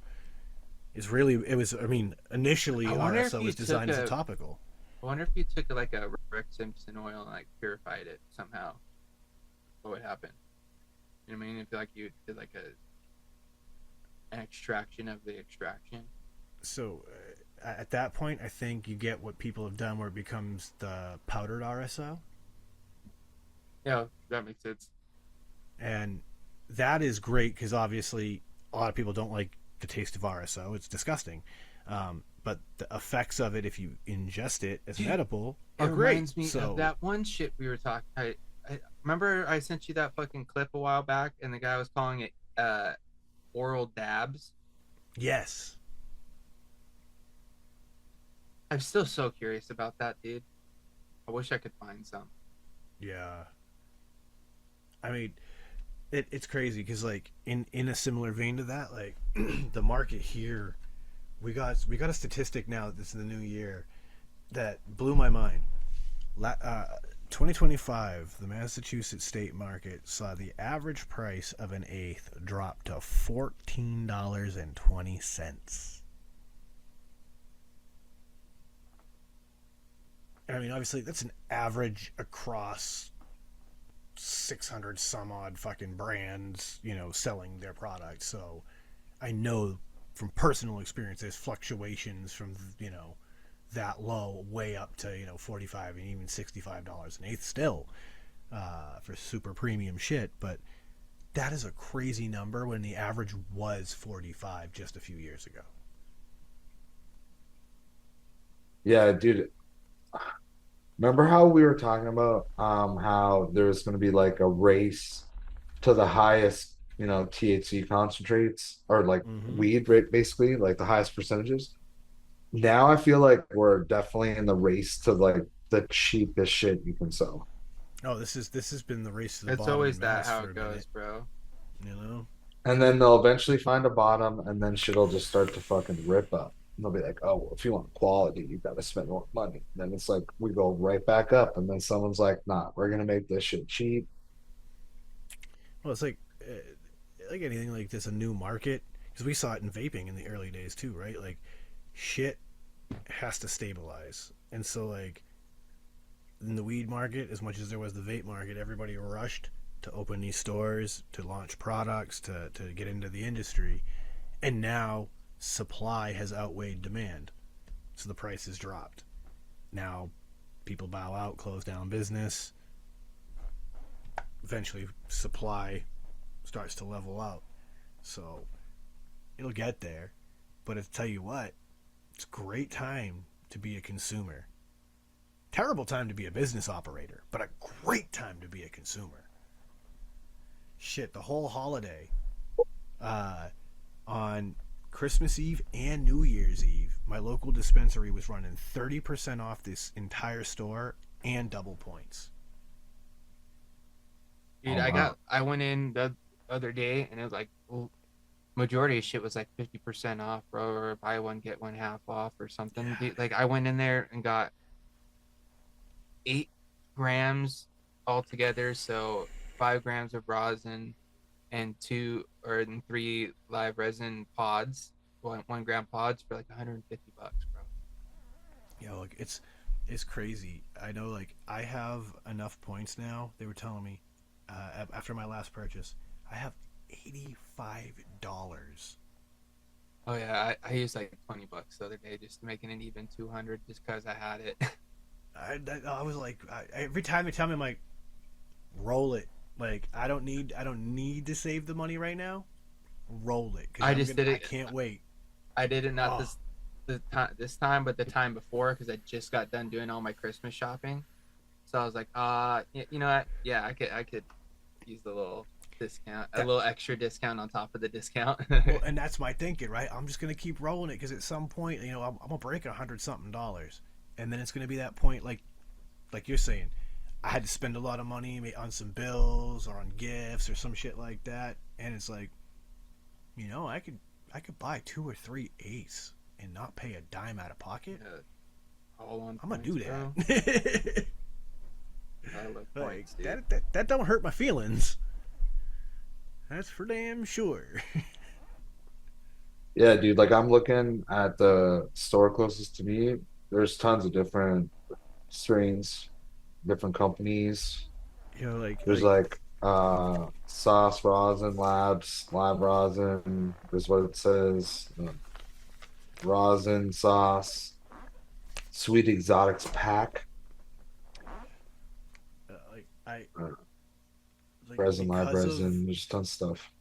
It was. I mean, initially I wonder if RSO you was designed as a took topical. I wonder if you took like a Rick Simpson oil and like purified it somehow. What would happen? You know what I mean? I feel like you did like an extraction of the extraction. So at that point, I think you get what people have done, where it becomes the powdered RSO, Yeah, that makes sense. and that is great because obviously a lot of people don't like the taste of RSO. It's disgusting. But the effects of it, if you ingest it as an edible, are It great. reminds me of that one shit we were talking. I remember I sent you that fucking clip a while back, and the guy was calling it oral dabs. Yes. I'm still so curious about that, dude. I wish I could find some. Yeah. I mean, it's crazy because like in a similar vein to that, like the market here, we got a statistic now this is the new year that blew my mind. 2025, the Massachusetts state market saw the average price of an eighth drop to $14.20. I mean, obviously, that's an average across 600 some odd fucking brands, selling their product. So I know from personal experience there's fluctuations from, that low way up to, 45 and even $65 an eighth still for super premium shit. But that is a crazy number when the average was 45 just a few years ago. Yeah, dude. Remember how we were talking about how there's going to be like a race to the highest, THC concentrates or like Mm-hmm. weed rate, basically, like the highest percentages. Now I feel like we're definitely in the race to like the cheapest shit you can sell. Oh, this has been the race to the It's bottom always in that Mass how for it a goes, minute. bro. You know. And then they'll eventually find a bottom and then shit'll just start to fucking rip up. And they'll be like, oh, well, if you want quality, you got to spend more money. And then it's like we go right back up. And then someone's like, nah, we're going to make this shit cheap. Well, it's like anything like this, a new market, because we saw it in vaping in the early days too, right? Like shit has to stabilize, and so like in the weed market, as much as there was the vape market, everybody rushed to open these stores, to launch products, to get into the industry, and now supply has outweighed demand, so the price has dropped. Now people bow out, close down business. Eventually, supply starts to level out. So it'll get there. But I tell you what, it's a great time to be a consumer. Terrible time to be a business operator, but a great time to be a consumer. Shit, the whole holiday, on Christmas Eve and New Year's Eve, my local dispensary was running 30% off this entire store and double points. Dude, Oh, wow. I went in the other day and it was like majority of shit was like 50% off, bro, or buy one get one half off or something. Yeah. Dude, like I went in there and got 8 grams altogether, so 5 grams of rosin and 3 live resin pods, 1 gram pods for like $150, bro. Look, it's crazy. I know, like, I have enough points now. They were telling me after my last purchase, I have $85. Oh yeah, I used like $20 the other day just to make it an even 200 just because I had it. I was like, every time they tell me, I'm like, roll it. Like, I don't need to save the money right now. Roll it, I because just did it. I can't wait. I did it not Oh, this time, but the time before because I just got done doing all my Christmas shopping. So I was like, you know what? Yeah, I could use the little discount, a that little extra discount on top of the discount. well, and that's my thinking, right? I'm just gonna keep rolling it because at some point, I'm gonna break $100 something, and then it's gonna be that point, like you're saying, I had to spend a lot of money on some bills or on gifts or some shit like that, and it's like, I could buy 2 or 3 eighths and not pay a dime out of pocket. Yeah, all on I'm gonna points, do bro. that. I love Like points, dude. that don't hurt my feelings. That's for damn sure. Yeah, dude. Like I'm looking at the store closest to me. There's tons of different strains, different companies. There's Like like sauce rosin labs, lab rosin is what it says. Rosin sauce, sweet exotics pack, I uh, like resin lab resin. There's tons of stuff.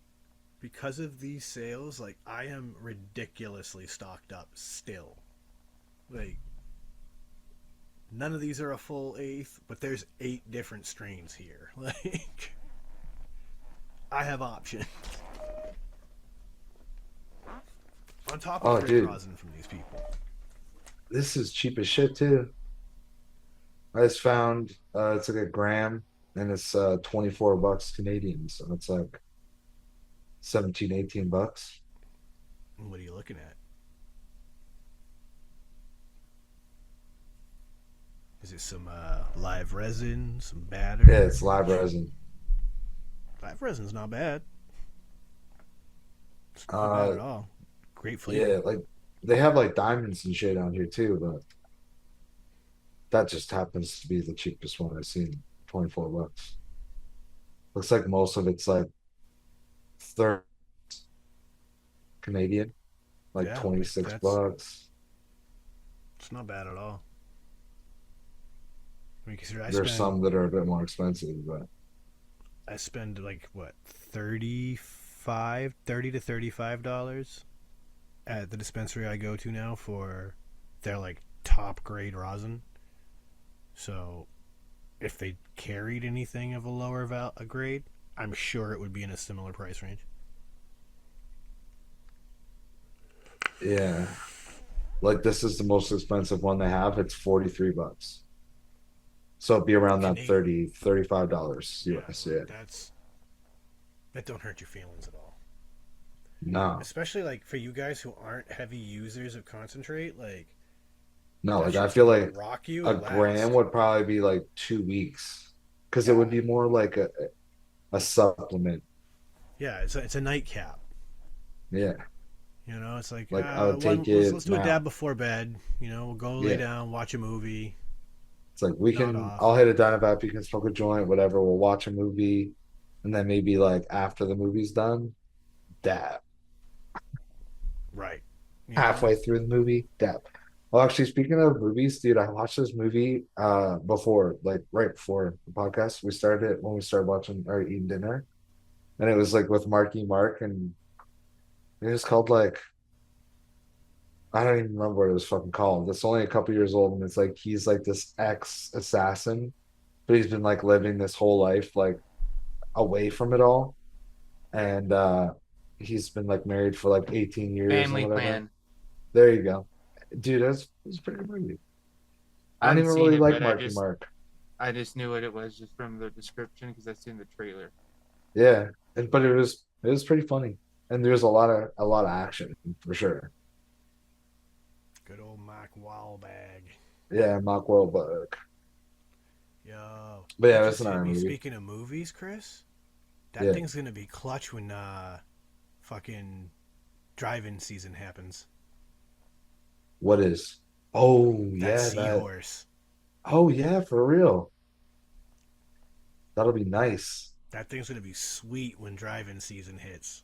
because of these sales, like I am ridiculously stocked up still. Like none of these are a full eighth, but there's 8 different strains here. Like I have options. On top of Oh, great dude, rosin from these people. this is cheap as shit too. I just found it's like a gram and it's 24 bucks Canadian, so it's like 17, 18 bucks. What are you looking at? Is it some live resin, some batter? Yeah, it's lab resin. Live resin's not bad. It's not bad Uh at all. Great yeah, flavor. like they have like diamonds and shit on here too, but that just happens to be the cheapest one I've seen. 24 bucks. Looks like most of it's like third Canadian, like Yeah, like 26 that's bucks. it's not bad at all. I mean, consider There's some that are a bit more expensive, but I spend like what 30 to $35 at the dispensary I go to now for their like top grade rosin. So if they carried anything of a lower a grade, I'm sure it would be in a similar price range. yeah, like this is the most expensive one they have. It's 43 bucks. So it'd be around that Canadian. 30, $35 Yeah, US. like Yeah. that don't hurt your feelings at all. No, Especially like for you guys who aren't heavy users of concentrate, like no, that like I shit's feel gonna like rock you a and gram last. would probably be like 2 weeks because it would Yeah, be more like a supplement. yeah, it's a nightcap. Yeah. It's like Like I would one. take Let's it do a dab now. before bed. We'll go lay Yeah. down, watch a movie, It's like we nod can, off. I'll hit a Dynavap, you can smoke a joint, whatever. We'll watch a movie. And then maybe like after the movie's done, dab. Right. Halfway through the movie, dab. Well, actually, speaking of movies, dude, I watched this movie before, like right before the podcast. We started it when we started watching or eating dinner. And it was like with Marky Mark and it was called like I don't even remember what it was fucking called. It's only a couple years old and it's like he's like this ex-assassin, but he's been like living this whole life like away from it all. And he's been like married for like 18 years and Family whatever. Plan. There you go. Dude, that's a pretty good movie. I I don't haven't even seen really it, like but Marky Mark. I just knew what it was just from the description because I seen the trailer. Yeah. But it was pretty funny. And there's a lot of action for sure. Good old Mark Wahlberg. Yeah, Mark Wahlberg. Yo, But you yeah, that's just an hit iron me. movie. Speaking of movies, Chris, that Yeah. thing's gonna be clutch when fucking drive-in season happens. What is? Oh That yeah, that. seahorse. Oh yeah, for real. That'll be nice. That thing's gonna be sweet when drive-in season hits.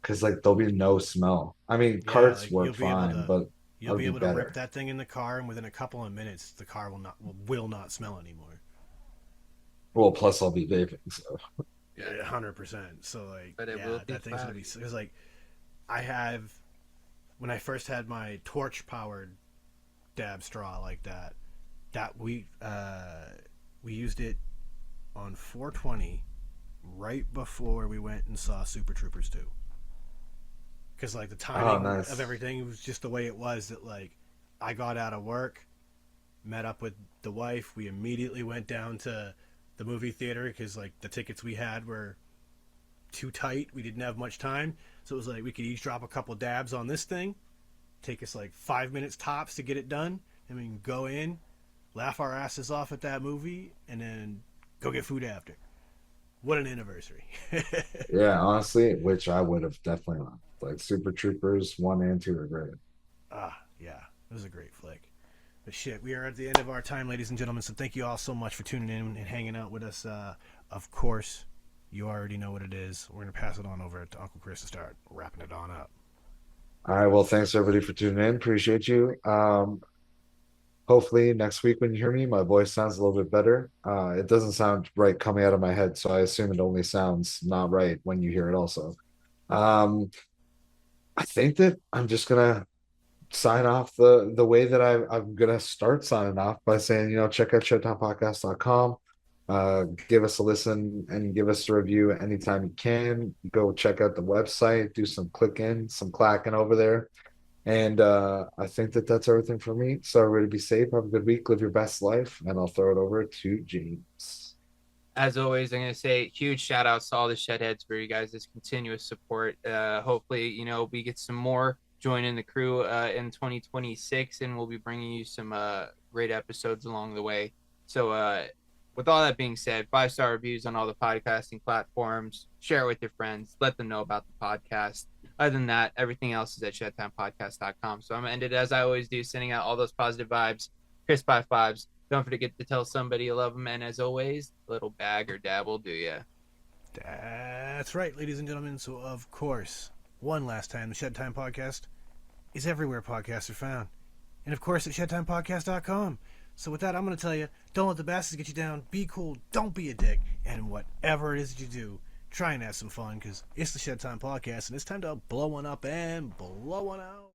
Because like there'll be no smell. I mean, Yeah, carts like work fine, but you'll that'll be be able to rip better. that thing in the car, and within a couple of minutes, the car will not smell anymore. Well, plus I'll be vaping, so 100%. So like, But it will yeah, be that thing's gonna be. cloudy. Because like, I have when I first had my torch powered dab straw like that. That we used it on 420 right before we went and saw Super Troopers 2. Because like the oh timing of nice. everything was just the way it was that like I got out of work met up with the wife. We immediately went down to the movie theater because like the tickets we had were too tight. We didn't have much time, so it was like we could each drop a couple dabs on this thing. Take us like 5 minutes tops to get it done, and we can go in, laugh our asses off at that movie, and then go get food after. What an anniversary! Yeah, honestly, which I would have definitely loved. Like Super Troopers 1 and 2 are great. Yeah, it was a great flick. But shit, we are at the end of our time, ladies and gentlemen. So thank you all so much for tuning in and hanging out with us. Of course, you already know what it is. We're gonna pass it on over to Uncle Chris to start wrapping it on up. All right, well, thanks everybody for tuning in. Appreciate you. Hopefully next week when you hear me, my voice sounds a little bit better. It doesn't sound right coming out of my head, so I assume it only sounds not right when you hear it also. Um, I think that I'm just gonna sign off the way that I'm gonna start signing off by saying, check out shedtimepodcast.com. Give us a listen and give us a review anytime you can. Go check out the website, do some clicking, some clacking over there. And I think that that's everything for me. So everybody be safe, have a good week, live your best life, and I'll throw it over to James. As always, I'm going to say huge shout outs to all the Shedheads for you guys' continuous support. Hopefully, we get some more joining the crew in 2026, and we'll be bringing you some great episodes along the way. So, with all that being said, 5-star reviews on all the podcasting platforms, share it with your friends, let them know about the podcast. Other than that, everything else is at shedtimepodcast.com. So I'm going to end it as I always do, sending out all those positive vibes, crisp high fives. Don't forget to tell somebody you love them. And as always, little bag or dab will do ya. That's right, ladies and gentlemen. So, of course, one last time, the Shed Time Podcast is everywhere podcasts are found. And, of course, at shedtimepodcast.com. So with that, I'm going to tell you, don't let the bastards get you down. Be cool. Don't be a dick. And whatever it is that you do, try and have some fun because it's the Shed Time Podcast, and it's time to blow one up and blow one out.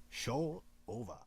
Show over.